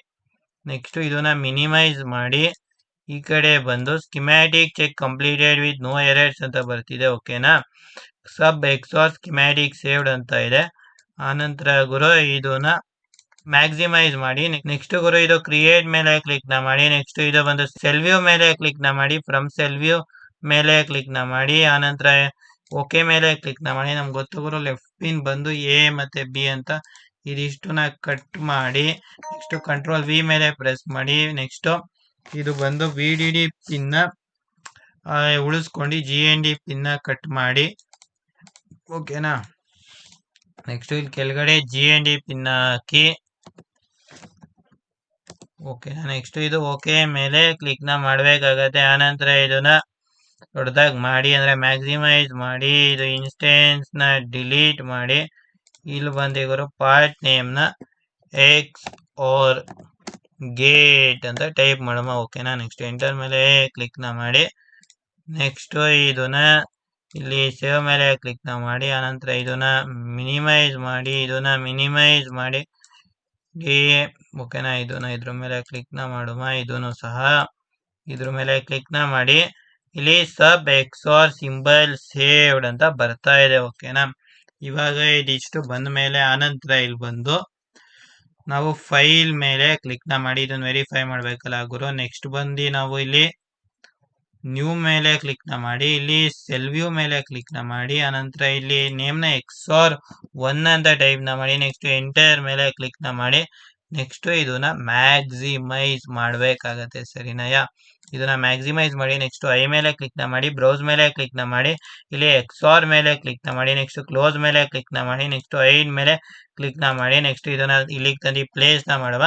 ನೆಕ್ಸ್ಟ್ ಇದನ್ನ ಮಿನಿಮೈಸ್ ಮಾಡಿ, ಈ ಕಡೆ ಬಂದು schematic check completed with no errors ಅಂತ ಬರ್ತಿದೆ ಓಕೆನಾ. ಸಬ್ ಎಕ್ಸಾರ್ ಸ್ಕಿಮ್ಯಾಟಿಕ್ ಸೇವ್ಡ್ ಅಂತ ಇದೆ. ಆನಂತರ ಗುರು ಇದನ್ನ ಮ್ಯಾಕ್ಸಿಮೈಸ್ ಮಾಡಿ. ನೆಕ್ಸ್ಟ್ ಗುರು ಇದು ಕ್ರಿಯೇಟ್ ಮೇಲೆ ಕ್ಲಿಕ್ ನ ಮಾಡಿ, ನೆಕ್ಸ್ಟ್ ಇದು ಬಂದು ಸೆಲ್ ವ್ಯೂ ಮೇಲೆ ಕ್ಲಿಕ್ ನ ಮಾಡಿ, ಫ್ರಮ್ ಸೆಲ್ ವ್ಯೂ ಮೇಲೆ ಕ್ಲಿಕ್ ನ ಮಾಡಿ, ಆನಂತರ ಓಕೆ ಮೇಲೆ ಕ್ಲಿಕ್ ನ ಮಾಡಿ. ನಮ್ಗೆ ಗೊತ್ತು ಗುರು ಲೆಫ್ಟ್ ಪಿನ್ ಬಂದು ಎ ಮತ್ತೆ ಬಿ ಅಂತ, ಇದಿಷ್ಟನ್ನ ಕಟ್ ಮಾಡಿ ನೆಕ್ಸ್ಟ್ ಕಂಟ್ರೋಲ್ ವಿ ಮೇಲೆ ಪ್ರೆಸ್ ಮಾಡಿ, ನೆಕ್ಸ್ಟ್ ಇದು ಬಂದು ವಿ ಡಿ ಡಿ ಪಿನ್ ಉಳಿಸ್ಕೊಂಡು G N D pin cut ಮಾಡಿ ಓಕೆನಾ. ನೆಕ್ಸ್ಟ್ ಇಲ್ಲಿ ಕೆಳಗಡೆ ಜಿ ಎನ್ ಡಿ ಪಿನ್ ಹಾಕಿ ಓಕೆನಾ. ನೆಕ್ಸ್ಟ್ ಇದು ಓಕೆ ಮೇಲೆ ಕ್ಲಿಕ್ ನ ಮಾಡ್ಬೇಕಾಗತ್ತೆ. ಆನಂತರ ಇದನ್ನ ದೊಡ್ಡದಾಗಿ ಮಾಡಿ, ಅಂದ್ರೆ ಮ್ಯಾಕ್ಸಿಮೈಸ್ ಮಾಡಿ, ಇದು ಇನ್ಸ್ಟೆನ್ಸ್ ನ ಡಿಲೀಟ್ ಮಾಡಿ, ಇಲ್ಲಿ ಬಂದಿವರು ಪಾರ್ಟ್ ನೇಮ್ ನ ಎಕ್ಸ್ ಆರ್ ಗೇಟ್ ಅಂತ ಟೈಪ್ ಮಾಡೋಣ ಓಕೆನಾ. ನೆಕ್ಸ್ಟ್ ಎಂಟರ್ ಮೇಲೆ ಕ್ಲಿಕ್ ನ ಮಾಡಿ, ನೆಕ್ಸ್ಟ್ ಇದನ್ನ ಇಲ್ಲಿ ಸೇವ್ ಮೇಲೆ ಕ್ಲಿಕ್ ನ ಮಾಡಿ, ಆನಂತರ ಇದನ್ನ ಮಿನಿಮೈಸ್ ಮಾಡಿ, ಇದನ್ನ ಮಿನಿಮೈಸ್ ಮಾಡಿ ಓಕೆನಾ. ಇದನ್ನ ಇದ್ರ ಮೇಲೆ ಕ್ಲಿಕ್ ನ ಮಾಡುವ, ಇದನ್ನು ಸಹ ಇದ್ರ ಮೇಲೆ ಕ್ಲಿಕ್ ನ ಮಾಡಿ, ಇಲ್ಲಿ ಸಬ್ ಎಕ್ಸಾರ್ ಸಿಂಬಲ್ ಸೇವ್ಡ್ ಅಂತ ಬರ್ತಾ ಇದೆ ಓಕೆನಾ. ಇವಾಗ ಇದಿಷ್ಟು ಬಂದ ಮೇಲೆ ಆನಂತರ ಇಲ್ಲಿ ಬಂದು ನಾವು ಫೈಲ್ ಮೇಲೆ ಕ್ಲಿಕ್ ನ ಮಾಡಿ, ಇದನ್ನ ವೆರಿಫೈ ಮಾಡ್ಬೇಕಲ್ಲ ಗುರು. ನೆಕ್ಸ್ಟ್ ಬಂದು ನಾವು ಇಲ್ಲಿ ನ್ಯೂ ಮೇಲೆ ಕ್ಲಿಕ್ ನ ಮಾಡಿ, ಇಲ್ಲಿ ಸೆಲ್ ವ್ಯೂ ಮೇಲೆ ಕ್ಲಿಕ್ ನ ಮಾಡಿ, ಆನಂತರ ಇಲ್ಲಿ ನೇಮ್ ನ ಎಕ್ಸಾರ್ 1 ಅಂತ ಟೈಪ್ ನ ಮಾಡಿ, ನೆಕ್ಸ್ಟ್ ಎಂಟರ್ ಮೇಲೆ ಕ್ಲಿಕ್ ನ ಮಾಡಿ, ನೆಕ್ಸ್ಟ್ ಇದನ್ನ ಮ್ಯಾಕ್ಸಿಮೈಸ್ ಮಾಡ್ಬೇಕಾಗತ್ತೆ ಸರಿನಯ. ಇದನ್ನ ಮ್ಯಾಕ್ಸಿಮೈಸ್ ಮಾಡಿ, ನೆಕ್ಸ್ಟ್ ಐ ಮೇಲೆ ಕ್ಲಿಕ್ ನ ಮಾಡಿ, ಬ್ರೌಸ್ ಮೇಲೆ ಕ್ಲಿಕ್ ನ ಮಾಡಿ, ಇಲ್ಲಿ ಎಕ್ಸಾರ್ ಮೇಲೆ ಕ್ಲಿಕ್ ನ ಮಾಡಿ, ನೆಕ್ಸ್ಟ್ ಕ್ಲೋಸ್ ಮೇಲೆ ಕ್ಲಿಕ್ ನ ಮಾಡಿ, ನೆಕ್ಸ್ಟ್ ಐಡ್ ಮೇಲೆ ಕ್ಲಿಕ್ ನ ಮಾಡಿ, ನೆಕ್ಸ್ಟ್ ಇದನ್ನ ಇಲ್ಲಿಗೆ ತಂದು ಪ್ಲೇಸ್ ನ ಮಾಡುವ.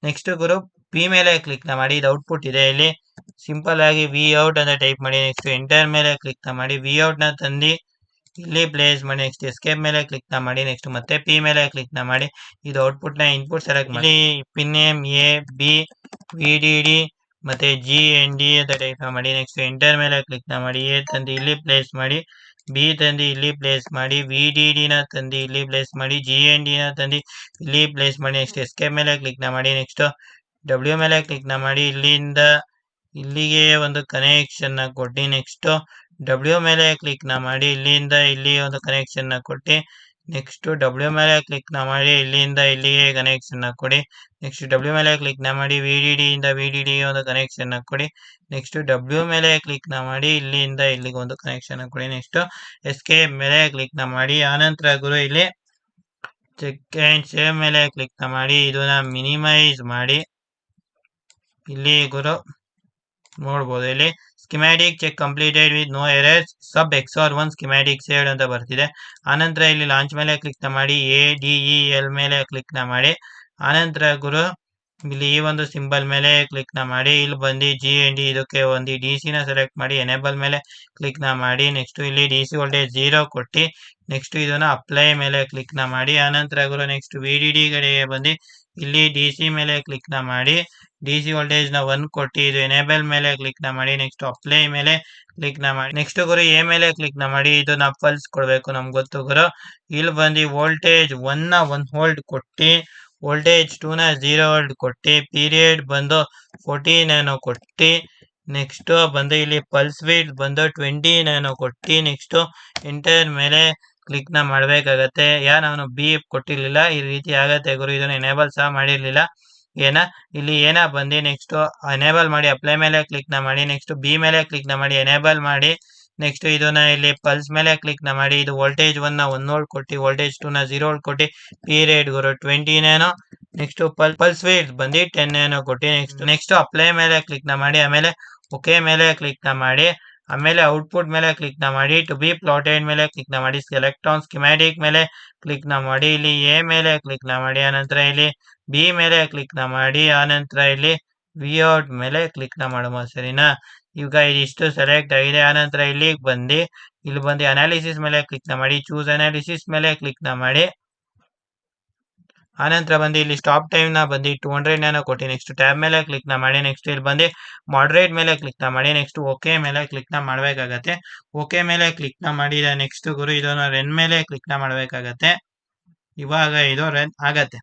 ನೆಕ್ಸ್ಟ್ ಗುರು ಪಿ ಮೇಲೆ ಕ್ಲಿಕ್ ನ ಮಾಡಿ, ಇದು ಔಟ್ಪುಟ್ ಇದೆ, ಇಲ್ಲಿ ಸಿಂಪಲ್ ಆಗಿ ವಿ ಔಟ್ ಅಂತ ಟೈಪ್ ಮಾಡಿ, ನೆಕ್ಸ್ಟ್ ಎಂಟರ್ ಮೇಲೆ ಕ್ಲಿಕ್ ನ ಮಾಡಿ, ವಿ ಔಟ್ ನ ತಂದು ಇಲ್ಲಿ ಪ್ಲೇಸ್ ಮಾಡಿ, ನೆಕ್ಸ್ಟ್ ಎಸ್ಕೇಪ್ ಮೇಲೆ ಕ್ಲಿಕ್ ನ ಮಾಡಿ, ನೆಕ್ಸ್ಟ್ ಮತ್ತೆ ಪಿ ಮೇಲೆ ಕ್ಲಿಕ್ ನ ಮಾಡಿ, ಇದು ಔಟ್ಪುಟ್ ನ ಇನ್ಪುಟ್ ಸೆಲೆಕ್ಟ್ ಮಾಡಿ, pin name A B V D D ಮತ್ತೆ ಜಿ ಎನ್ ಡಿ ಅಂತ ಟೈಪ್ ಮಾಡಿ, ನೆಕ್ಸ್ಟ್ ಎಂಟರ್ ಮೇಲೆ ಕ್ಲಿಕ್ ನ ಮಾಡಿ, ಎ ತಂದು ಇಲ್ಲಿ ಪ್ಲೇಸ್ ಮಾಡಿ, ಬಿ ತಂದು ಇಲ್ಲಿ ಪ್ಲೇಸ್ ಮಾಡಿ, ವಿ ಡಿ ಡಿ ನ ತಂದು ಇಲ್ಲಿ ಪ್ಲೇಸ್ ಮಾಡಿ, ಜಿ ಎನ್ ಡಿ ನ ತಂದು ಇಲ್ಲಿ ಪ್ಲೇಸ್ ಮಾಡಿ, ನೆಕ್ಸ್ಟ್ ಎಸ್ಕೇಪ್ ಮೇಲೆ ಕ್ಲಿಕ್ ನ ಮಾಡಿ, ನೆಕ್ಸ್ಟ್ ಡಬ್ಲ್ಯೂ ಮೇಲೆ ಕ್ಲಿಕ್ ನ ಮಾಡಿ, ಇಲ್ಲಿಂದ ಇಲ್ಲಿಗೆ ಒಂದು ಕನೆಕ್ಷನ್ ನ ಕೊಟ್ಟು, ನೆಕ್ಸ್ಟ್ ಡಬ್ಲ್ಯೂ ಮೇಲೆ ಕ್ಲಿಕ್ ನ ಮಾಡಿ, ಇಲ್ಲಿಂದ ಇಲ್ಲಿ ಒಂದು ಕನೆಕ್ಷನ್ ನ ಕೊಟ್ಟು, ನೆಕ್ಸ್ಟ್ ಡಬ್ಲ್ಯೂ ಮೇಲೆ ಕ್ಲಿಕ್ ನ ಮಾಡಿ, ಇಲ್ಲಿಂದ ಇಲ್ಲಿಗೆ ಕನೆಕ್ಷನ್ ನ ಕೊಡಿ, ನೆಕ್ಸ್ಟ್ ಡಬ್ಲ್ಯೂ ಮೇಲೆ ಕ್ಲಿಕ್ ನ ಮಾಡಿ, ವಿ ಡಿ ಡಿ ಇಂದ ವಿ ಡಿ ಡಿ ಒಂದು ಕನೆಕ್ಷನ್ ನ ಕೊಡಿ, ನೆಕ್ಸ್ಟ್ ಡಬ್ಲ್ಯೂ ಮೇಲೆ ಕ್ಲಿಕ್ ನ ಮಾಡಿ, ಇಲ್ಲಿಂದ ಇಲ್ಲಿಗೆ ಒಂದು ಕನೆಕ್ಷನ್ ನ ಕೊಡಿ, ನೆಕ್ಸ್ಟ್ ಎಸ್ಕೇಪ್ ಮೇಲೆ ಕ್ಲಿಕ್ ನ ಮಾಡಿ, ಆನಂತರ ಗುರು ಇಲ್ಲಿ ಚೆಕ್ ಅಂಡ್ ಸೇವ್ ಮೇಲೆ ಕ್ಲಿಕ್ ನ ಮಾಡಿ, ಇದನ್ನ ಮಿನಿಮೈಸ್ ಮಾಡಿ, ಇಲ್ಲಿ ಗುರು ನೋಡ್ಬೋದು ಇಲ್ಲಿ schematic check completed with no errors sub XOR 1 schematic saved ಅಂತ ಬರ್ತಿದೆ. ಆನಂತರ ಇಲ್ಲಿ ಲಾಂಚ್ ಮೇಲೆ ಕ್ಲಿಕ್ ನ ಮಾಡಿ, ಎ ಡಿ ಇ ಎಲ್ ಮೇಲೆ ಕ್ಲಿಕ್ ನ ಮಾಡಿ, ಆನಂತರ ಗುರು ಇಲ್ಲಿ ಈ ಒಂದು ಸಿಂಬಲ್ ಮೇಲೆ ಕ್ಲಿಕ್ ನ ಮಾಡಿ, ಇಲ್ಲಿ ಬಂದು ಜಿ ಎನ್ ಡಿ ಇದಕ್ಕೆ ಒಂದು ಡಿ ಸಿ ನ ಸೆಲೆಕ್ಟ್ ಮಾಡಿ, ಎನೇಬಲ್ ಮೇಲೆ ಕ್ಲಿಕ್ ನ ಮಾಡಿ, ನೆಕ್ಸ್ಟ್ ಇಲ್ಲಿ ಡಿ ಸಿ ವೋಲ್ಟೇಜ್ 0 ಕೊಟ್ಟು, ನೆಕ್ಸ್ಟ್ ಇದನ್ನ ಅಪ್ಲೈ ಮೇಲೆ ಕ್ಲಿಕ್ ನ ಮಾಡಿ, ಆನಂತರ ಗುರು ನೆಕ್ಸ್ಟ್ ವಿ ಡಿ ಡಿ ಕಡೆಗೆ ಬಂದು ಇಲ್ಲಿ ಡಿ ಸಿ ಮೇಲೆ ಕ್ಲಿಕ್ ನ ಮಾಡಿ, ಡಿ ಸಿ ವೋಲ್ಟೇಜ್ ನ 1 ಕೊಟ್ಟು, ಇದು ಎನೇಬಲ್ ಮೇಲೆ ಕ್ಲಿಕ್ ನ ಮಾಡಿ, ನೆಕ್ಸ್ಟ್ ಅಪ್ಲೈ ಮೇಲೆ ಕ್ಲಿಕ್ ನ ಮಾಡಿ, ನೆಕ್ಸ್ಟ್ ಗುರು ಎ ಮೇಲೆ ಕ್ಲಿಕ್ ನ ಮಾಡಿ, ಇದು ನಾವು ಪಲ್ಸ್ ಕೊಡಬೇಕು ನಮ್ಗೆ ಗೊತ್ತು ಗುರು. ಇಲ್ಲಿ ಬಂದು ವೋಲ್ಟೇಜ್ 1 ನ 1 ವೋಲ್ಟ್ ಕೊಟ್ಟು, ವೋಲ್ಟೇಜ್ 2 ನ 0 ವೋಲ್ಟ್ ಕೊಟ್ಟು, ಪೀರಿಯಡ್ ಬಂದು 14 ನ್ಯಾನೋ ಕೊಟ್ಟು, ನೆಕ್ಸ್ಟ್ ಬಂದು ಇಲ್ಲಿ ಪಲ್ಸ್ ವೇಟ್ ಬಂದು 20 ನ್ಯಾನೋ ಕೊಟ್ಟು, ನೆಕ್ಸ್ಟ್ ಎಂಟರ್ ಮೇಲೆ ಕ್ಲಿಕ್ ನ ಮಾಡ್ಬೇಕಾಗತ್ತೆ. ನಾನು ಬಿ ಕೊಟ್ಟಿರ್ಲಿಲ್ಲ, ಈ ರೀತಿ ಆಗತ್ತೆ ಗುರು, ಇದನ್ನ ಎನೇಬಲ್ ಸಹ ಮಾಡಿರ್ಲಿಲ್ಲ. ಇಲ್ಲಿ ಬಂದು ನೆಕ್ಸ್ಟ್ ಎನೇಬಲ್ ಮಾಡಿ, ಅಪ್ಲೈ ಮೇಲೆ ಕ್ಲಿಕ್ ನ ಮಾಡಿ, ನೆಕ್ಸ್ಟ್ ಬಿ ಮೇಲೆ ಕ್ಲಿಕ್ ನ ಮಾಡಿ, ಎನೇಬಲ್ ಮಾಡಿ, ನೆಕ್ಸ್ಟ್ ಇದನ್ನ ಇಲ್ಲಿ ಪಲ್ಸ್ ಮೇಲೆ ಕ್ಲಿಕ್ ನ ಮಾಡಿ, ಇದು ವೋಲ್ಟೇಜ್ 1 ನ 1 ವೋಲ್ಟ್ ಕೊಟ್ಟು, ವೋಲ್ಟೇಜ್ 2 ನ 0 ವೋಲ್ಟ್ ಕೊಟ್ಟು, ಪೀರಿಯಡ್ ಗುರು 20 ನ್ಯಾನೋ, ನೆಕ್ಸ್ಟ್ ಪಲ್ಸ್ ವಿಡ್ತ್ ಬಂದು 10 ನ್ಯಾನೋ ಕೊಟ್ಟು ನೆಕ್ಸ್ಟ್ ಅಪ್ಲೈ ಮೇಲೆ ಕ್ಲಿಕ್ ನ ಮಾಡಿ ಆಮೇಲೆ ಓಕೆ ಮೇಲೆ ಕ್ಲಿಕ್ ನ ಮಾಡಿ ಆಮೇಲೆ ಔಟ್ಪುಟ್ ಮೇಲೆ ಕ್ಲಿಕ್ ನ ಮಾಡಿ ಟು ಬಿ ಪ್ಲಾಟೆಡ್ ಮೇಲೆ ಕ್ಲಿಕ್ ನ ಮಾಡಿ ಸೆಲೆಕ್ಟ್ ಆನ್ ಸ್ಕಿಮ್ಯಾಟಿಕ್ ಮೇಲೆ ಕ್ಲಿಕ್ ನ ಮಾಡಿ ಇಲ್ಲಿ ಎ ಮೇಲೆ ಕ್ಲಿಕ್ ನ ಮಾಡಿ ಆನಂತರ ಇಲ್ಲಿ ಬಿ ಮೇಲೆ ಕ್ಲಿಕ್ ನ ಮಾಡಿ ಆನಂತರ ಇಲ್ಲಿ ವಿಔಟ್ ಮೇಲೆ ಕ್ಲಿಕ್ ನ ಮಾಡುವ ಸರಿನಾ. ಈಗ ಇದಿಷ್ಟು ಸೆಲೆಕ್ಟ್ ಆಗಿದೆ ಆನಂತರ ಇಲ್ಲಿ ಬಂದು ಅನಾಲಿಸಿಸ್ ಮೇಲೆ ಕ್ಲಿಕ್ ನ ಮಾಡಿ ಚೂಸ್ ಅನಾಲಿಸಿಸ್ ಮೇಲೆ ಕ್ಲಿಕ್ ನ ಮಾಡಿ ಆನಂತರ ಬಂದು ಇಲ್ಲಿ ಸ್ಟಾಪ್ ಟೈಮ್ ನ ಬಂದು 200 ನ್ಯಾನೋ ಕೊಟ್ಟು ನೆಕ್ಸ್ಟ್ ಟ್ಯಾಬ್ ಮೇಲೆ ಕ್ಲಿಕ್ ನ ಮಾಡಿ ನೆಕ್ಸ್ಟ್ ಇಲ್ಲಿ ಬಂದು ಮಾಡರೇಟ್ ಮೇಲೆ ಕ್ಲಿಕ್ ನ ಮಾಡಿ ನೆಕ್ಸ್ಟ್ ಓಕೆ ಮೇಲೆ ಕ್ಲಿಕ್ ನ ಮಾಡಬೇಕಾಗತ್ತೆ. ಓಕೆ ಮೇಲೆ ಕ್ಲಿಕ್ ನ ಮಾಡಿದ ನೆಕ್ಸ್ಟ್ ಗುರು ಇದನ್ನ ರನ್ ಮೇಲೆ ಕ್ಲಿಕ್ ನ ಮಾಡಬೇಕಾಗತ್ತೆ. ಇವಾಗ ಇದು ರನ್ ಆಗತ್ತೆ.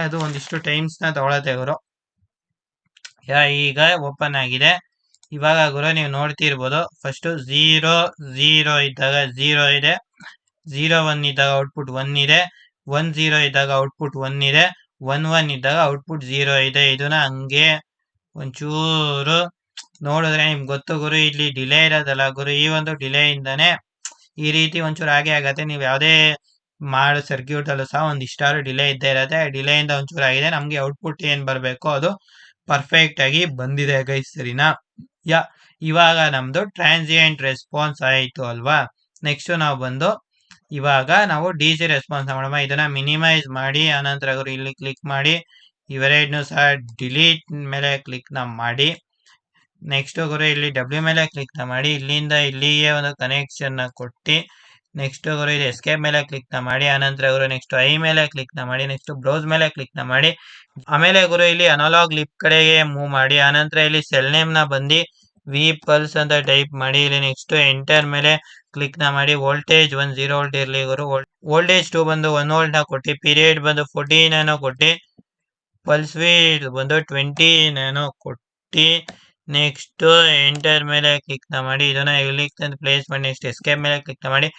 ಅದು ಒಂದಿಷ್ಟು ಟೈಮ್ಸ್ ನ ತಗೊಳತ್ತೆ ಗುರು. ಈಗ ಓಪನ್ ಆಗಿದೆ. ಇವಾಗ ಗುರು ನೀವು ನೋಡ್ತಿರ್ಬೋದು ಫಸ್ಟ್ 0 ಇದ್ದಾಗ 0 ಇದೆ, 0 1 ಇದ್ದಾಗ ಔಟ್ಪುಟ್ 1 ಇದೆ, 1 0 ಇದ್ದಾಗ ಔಟ್ಪುಟ್ 1 ಇದೆ, 1 1 ಇದ್ದಾಗ ಔಟ್ಪುಟ್ 0 ಇದೆ. ಇದನ್ನ ಹಂಗೆ ಒಂಚೂರು ನೋಡಿದ್ರೆ ನಿಮ್ಗೆ ಗೊತ್ತು ಗುರು ಇಲ್ಲಿ ಡಿಲೇ ಇರೋದಲ್ಲ ಗುರು, ಈ ಒಂದು ಡಿಲೇ ಇಂದಾನೆ ಈ ರೀತಿ ಒಂಚೂರು ಹಾಗೆ ಆಗತ್ತೆ. ನೀವು ಯಾವುದೇ ಮಾಡೋ ಸರ್ಕ್ಯೂಟ್ ಅಲ್ಲೂ ಸಹ ಒಂದಿಷ್ಟಾರು ಡಿಲೇ ಇದ್ದೇ ಇರತ್ತೆ. ಡಿಲೇ ಇಂದ ಒಂಚೂರು ಆಗಿದೆ. ನಮ್ಗೆ ಔಟ್ಪುಟ್ ಏನ್ ಬರಬೇಕು ಅದು ಪರ್ಫೆಕ್ಟ್ ಆಗಿ ಬಂದಿದೆ ಗೈಸ್ ಸರಿನಾ. ಇವಾಗ ನಮ್ದು ಟ್ರಾನ್ಸಿಯೆಂಟ್ ರೆಸ್ಪಾನ್ಸ್ ಆಯ್ತು ಅಲ್ವಾ. ನೆಕ್ಸ್ಟ್ ಇವಾಗ ನಾವು ಡಿ ಸಿ ರೆಸ್ಪಾನ್ಸ್ ಮಾಡೋಣ. ಇದನ್ನ ಮಿನಿಮೈಸ್ ಮಾಡಿ ಆನಂತರ ಇಲ್ಲಿ ಕ್ಲಿಕ್ ಮಾಡಿ ಇವೆರಡನ್ನು ಸಹ ಡಿಲೀಟ್ ಮೇಲೆ ಕ್ಲಿಕ್ ನ ಮಾಡಿ ನೆಕ್ಸ್ಟ್ ಗುರು ಇಲ್ಲಿ ಡಬ್ಲ್ಯೂ ಮೇಲೆ ಕ್ಲಿಕ್ ನ ಮಾಡಿ ಇಲ್ಲಿಂದ ಇಲ್ಲಿಗೆ ಒಂದು ಕನೆಕ್ಷನ್ ನ ಕೊಟ್ಟು ನೆಕ್ಸ್ಟ್ ಗುರು ಇಲ್ಲಿ ಎಸ್ಕೇಪ್ ಮೇಲೆ ಕ್ಲಿಕ್ ನ ಮಾಡಿ ಆನಂತರ ಗುರು ನೆಕ್ಸ್ಟ್ ಐ ಮೇಲೆ ಕ್ಲಿಕ್ ನ ಮಾಡಿ ನೆಕ್ಸ್ಟ್ ಬ್ರೌಸ್ ಮೇಲೆ ಕ್ಲಿಕ್ ನ ಮಾಡಿ ಆಮೇಲೆ ಗುರು ಇಲ್ಲಿ ಅನಲಾಗ್ ಲಿಪ್ ಕಡೆಗೆ ಮೂವ್ ಮಾಡಿ ಆನಂತರ ಇಲ್ಲಿ ಸೆಲ್ ನೇಮ್ ನ ಬಂದು ವಿ ಪಲ್ಸ್ ಅಂತ ಟೈಪ್ ಮಾಡಿ ಇಲ್ಲಿ ನೆಕ್ಸ್ಟ್ ಎಂಟರ್ ಮೇಲೆ ಕ್ಲಿಕ್ ನ ಮಾಡಿ ವೋಲ್ಟೇಜ್ 0 ವೋಲ್ಟ್ ಇರಲಿ ಗುರು. ವೋಲ್ಟೇಜ್ 2 ಬಂದು 1 ವೋಲ್ಟ್ ನ ಕೊಟ್ಟು ಪೀರಿಯಡ್ ಬಂದು 14 ನ್ಯಾನೋ ಕೊಟ್ಟು ಪಲ್ಸ್ ವಿಡ್ತ್ ಬಂದು 20 ನ್ಯಾನೋ ಕೊಟ್ಟು ನೆಕ್ಸ್ಟ್ ಎಂಟರ್ ಮೇಲೆ ಕ್ಲಿಕ್ ನ ಮಾಡಿ ಇದನ್ನ ಇಲ್ಲಿ ಪ್ಲೇಸ್ ಮಾಡಿ ನೆಕ್ಸ್ಟ್ ಎಸ್ಕೇಪ್ ಮೇಲೆ ಕ್ಲಿಕ್ ನ ಮಾಡಿ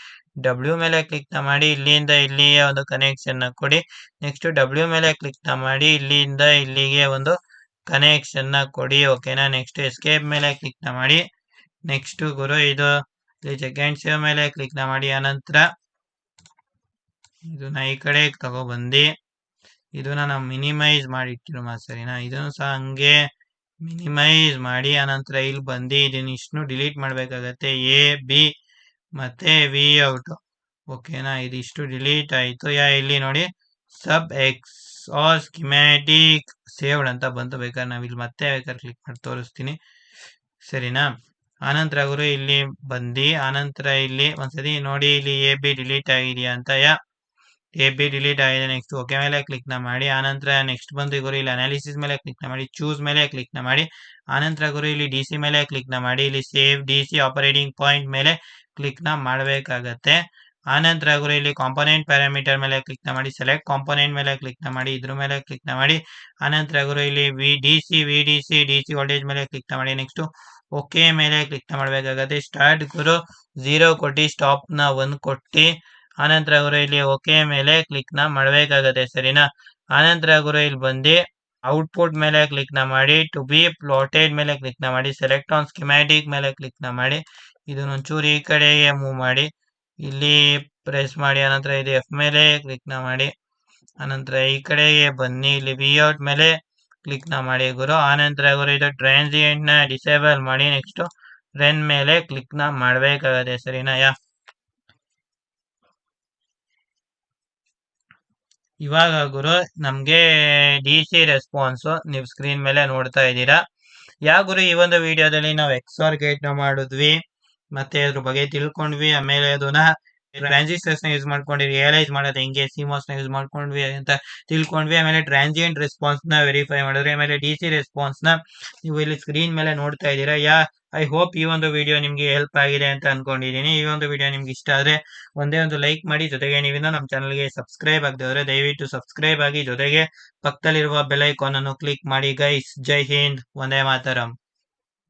ಡಬ್ಲ್ಯೂ ಮೇಲೆ ಕ್ಲಿಕ್ ನ ಮಾಡಿ ಇಲ್ಲಿಂದ ಇಲ್ಲಿಗೆ ಒಂದು ಕನೆಕ್ಷನ್ ನ ಕೊಡಿ ನೆಕ್ಸ್ಟ್ ಡಬ್ಲ್ಯೂ ಮೇಲೆ ಕ್ಲಿಕ್ ನ ಮಾಡಿ ಇಲ್ಲಿಂದ ಇಲ್ಲಿಗೆ ಒಂದು ಕನೆಕ್ಷನ್ ನ ಕೊಡಿ ಓಕೆನಾ. ನೆಕ್ಸ್ಟ್ ಎಸ್ಕೇಪ್ ಮೇಲೆ ಕ್ಲಿಕ್ ನ ಮಾಡಿ ನೆಕ್ಸ್ಟ್ ಗುರು ಇದು ಸೆಕೆಂಡ್ ಸೇವ್ ಮೇಲೆ ಕ್ಲಿಕ್ ನ ಮಾಡಿ ಆನಂತರ ಇದನ್ನ ಈ ಕಡೆ ತಗೊಬಂದು ಇದನ್ನ ನಾವು ಮಿನಿಮೈಸ್ ಮಾಡಿ ಇಟ್ಟಿರುವ ಸರಿನಾ. ಇದನ್ನು ಸಹ ಹಂಗೆ ಮಿನಿಮೈಸ್ ಮಾಡಿ ಆನಂತರ ಇಲ್ಲಿ ಬಂದು ಇದನ್ನ ಇಷ್ಟು ಡಿಲೀಟ್ ಮಾಡ್ಬೇಕಾಗತ್ತೆ. ಎ ಬಿ ಮತ್ತೆ ವಿ ಔಟ್ ಓಕೆನಾ. ಇದಿಷ್ಟು ಡಿಲೀಟ್ ಆಯ್ತು. ಇಲ್ಲಿ ನೋಡಿ ಸಬ್ ಎಕ್ಸ್ ಆರ್ ಸ್ಕಿಮ್ಯಾಟಿಕ್ ಸೇವ್ಡ್ ಅಂತ ಬಂತು. ಬೇಕಾದ್ರೆ ನಾವ್ ಇಲ್ಲಿ ಮತ್ತೆ ಬೇಕಾದ್ರೆ ಕ್ಲಿಕ್ ಮಾಡಿ ತೋರಿಸ್ತೀನಿ ಸರಿನಾ. ಆನಂತರ ಗುರು ಇಲ್ಲಿ ಬಂದು ಆನಂತರ ಇಲ್ಲಿ ಒಂದ್ಸತಿ ನೋಡಿ ಇಲ್ಲಿ ಎ ಬಿ ಡಿಲೀಟ್ ಆಗಿದೆಯಾ ಅಂತ. ಎ ಬಿ ಡಿಲೀಟ್ ಆಗಿದೆ. ನೆಕ್ಸ್ಟ್ ಓಕೆ ಮೇಲೆ ಕ್ಲಿಕ್ ನ ಮಾಡಿ ಆನಂತರ ನೆಕ್ಸ್ಟ್ ಬಂದು ಗುರು ಇಲ್ಲಿ ಅನಾಲಿಸಿಸ್ ಮೇಲೆ ಕ್ಲಿಕ್ ನ ಮಾಡಿ ಚೂಸ್ ಮೇಲೆ ಕ್ಲಿಕ್ ನ ಮಾಡಿ ಆನಂತರ ಗುರು ಇಲ್ಲಿ ಡಿ ಸಿ ಮೇಲೆ ಕ್ಲಿಕ್ ನ ಮಾಡಿ ಇಲ್ಲಿ save D C operating point ಮೇಲೆ ಕ್ಲಿಕ್ ನ ಮಾಡಬೇಕಾಗತ್ತೆ. ಆನಂತರ ಗುರು ಇಲ್ಲಿ ಕಾಂಪೋನೆಂಟ್ ಪ್ಯಾರಾಮೀಟರ್ ಮೇಲೆ ಕ್ಲಿಕ್ ನ ಮಾಡಿ ಸೆಲೆಕ್ಟ್ ಕಾಂಪೋನೆಂಟ್ ಮೇಲೆ ಕ್ಲಿಕ್ ನ ಮಾಡಿ ಇದ್ರ ಮೇಲೆ ಕ್ಲಿಕ್ ನ ಮಾಡಿ ಆನಂತರ ಗುರು ಇಲ್ಲಿ ಡಿ ಸಿ ವೋಲ್ಟೇಜ್ ಮೇಲೆ ಕ್ಲಿಕ್ ನ ಮಾಡಿ ನೆಕ್ಸ್ಟ್ ಓಕೆ ಮೇಲೆ ಕ್ಲಿಕ್ ನ ಮಾಡಬೇಕಾಗತ್ತೆ. ಸ್ಟಾರ್ಟ್ ಗುರು 0 ಕೊಟ್ಟು ಸ್ಟಾಪ್ ನ 1 ಕೊಟ್ಟು ಆನಂತರ ಗುರು ಇಲ್ಲಿ ಓಕೆ ಮೇಲೆ ಕ್ಲಿಕ್ ನ ಮಾಡಬೇಕಾಗತ್ತೆ ಸರಿನಾ. ಆನಂತರ ಗುರು ಇಲ್ಲಿ ಬಂದು ಔಟ್ಪುಟ್ ಮೇಲೆ ಕ್ಲಿಕ್ ನ ಮಾಡಿ ಟು ಬಿ ಪ್ಲಾಟೆಡ್ ಮೇಲೆ ಕ್ಲಿಕ್ ನ ಮಾಡಿ ಸೆಲೆಕ್ಟ್ ಆನ್ ಸ್ಕಿಮ್ಯಾಟಿಕ್ ಮೇಲೆ ಕ್ಲಿಕ್ ನ ಮಾಡಿ ಇದನ್ನ ಒಂಚೂರು ಈ ಕಡೆಗೆ ಮೂವ್ ಮಾಡಿ ಇಲ್ಲಿ ಪ್ರೆಸ್ ಮಾಡಿ ಆನಂತರ ಇದು ಎಫ್ ಮೇಲೆ ಕ್ಲಿಕ್ ನ ಮಾಡಿ ಆನಂತರ ಈ ಕಡೆಗೆ ಬನ್ನಿ ಇಲ್ಲಿ ವಿ ಔಟ್ ಮೇಲೆ ಕ್ಲಿಕ್ ನ ಮಾಡಿ ಗುರು. ಆನಂತರ ಗುರು ಇದು ಟ್ರಾನ್ಸಿಯೆಂಟ್ ನ ಡಿಸೇಬಲ್ ಮಾಡಿ ನೆಕ್ಸ್ಟ್ ರನ್ ಮೇಲೆ ಕ್ಲಿಕ್ ನ ಮಾಡಬೇಕಾಗತ್ತೆ ಸರಿನಾ. ಇವಾಗ ಗುರು ನಮ್ಗೆ ಡಿ ಸಿ ರೆಸ್ಪಾನ್ಸ್ ನೀವು ಸ್ಕ್ರೀನ್ ಮೇಲೆ ನೋಡ್ತಾ ಇದ್ದೀರಾ. ಗುರು ಈ ಒಂದು ವಿಡಿಯೋದಲ್ಲಿ ನಾವು ಎಕ್ಸ್ಆರ್ ಗೇಟ್ ನ ಮಾಡಿದ್ವಿ ಮತ್ತೆ ಅದ್ರ ಬಗ್ಗೆ ತಿಳ್ಕೊಂಡ್ವಿ. ಆಮೇಲೆ ಅದನ್ನ ಟ್ರಾನ್ಸಿಸ್ಟರ್ಸ್ ನ ಯೂಸ್ ಮಾಡ್ಕೊಂಡು ರಿಯಲೈಸ್ ಮಾಡೋದು ಹೆಂಗೆ, ಸಿಮಾಸ್ ನ ಯೂಸ್ ಮಾಡ್ಕೊಂಡ್ವಿ ಅಂತ ತಿಳ್ಕೊಂಡ್ವಿ. ಆಮೇಲೆ ಟ್ರಾನ್ಸಿಯೆಂಟ್ ರೆಸ್ಪಾನ್ಸ್ ನ ವೆರಿಫೈ ಮಾಡಿದ್ರಿ. ಆಮೇಲೆ ಡಿ ಸಿ ರೆಸ್ಪಾನ್ಸ್ ನ ನೀವು ಇಲ್ಲಿ ಸ್ಕ್ರೀನ್ ಮೇಲೆ ನೋಡ್ತಾ ಇದ್ದೀರಾ. ಐ ಹೋಪ್ ಈ ಒಂದು ವಿಡಿಯೋ ನಿಮ್ಗೆ ಹೆಲ್ಪ್ ಆಗಿದೆ ಅಂತ ಅನ್ಕೊಂಡಿದೀನಿ. ಈ ಒಂದು ವಿಡಿಯೋ ನಿಮ್ಗೆ ಇಷ್ಟ ಆದ್ರೆ ಒಂದೇ ಒಂದು ಲೈಕ್ ಮಾಡಿ, ಜೊತೆಗೆ ನೀವಿನ್ನ ನಮ್ಮ ಚಾನಲ್ಗೆ ಸಬ್ಸ್ಕ್ರೈಬ್ ಆಗದೆ ದಯವಿಟ್ಟು ಸಬ್ಸ್ಕ್ರೈಬ್ ಆಗಿ, ಜೊತೆಗೆ ಪಕ್ಕದಲ್ಲಿರುವ ಬೆಲ್ ಐಕಾನ್ ಅನ್ನು ಕ್ಲಿಕ್ ಮಾಡಿ ಗೈಸ್. ಜೈ ಹಿಂದ್, ವಂದೇ ಮಾತರಂ.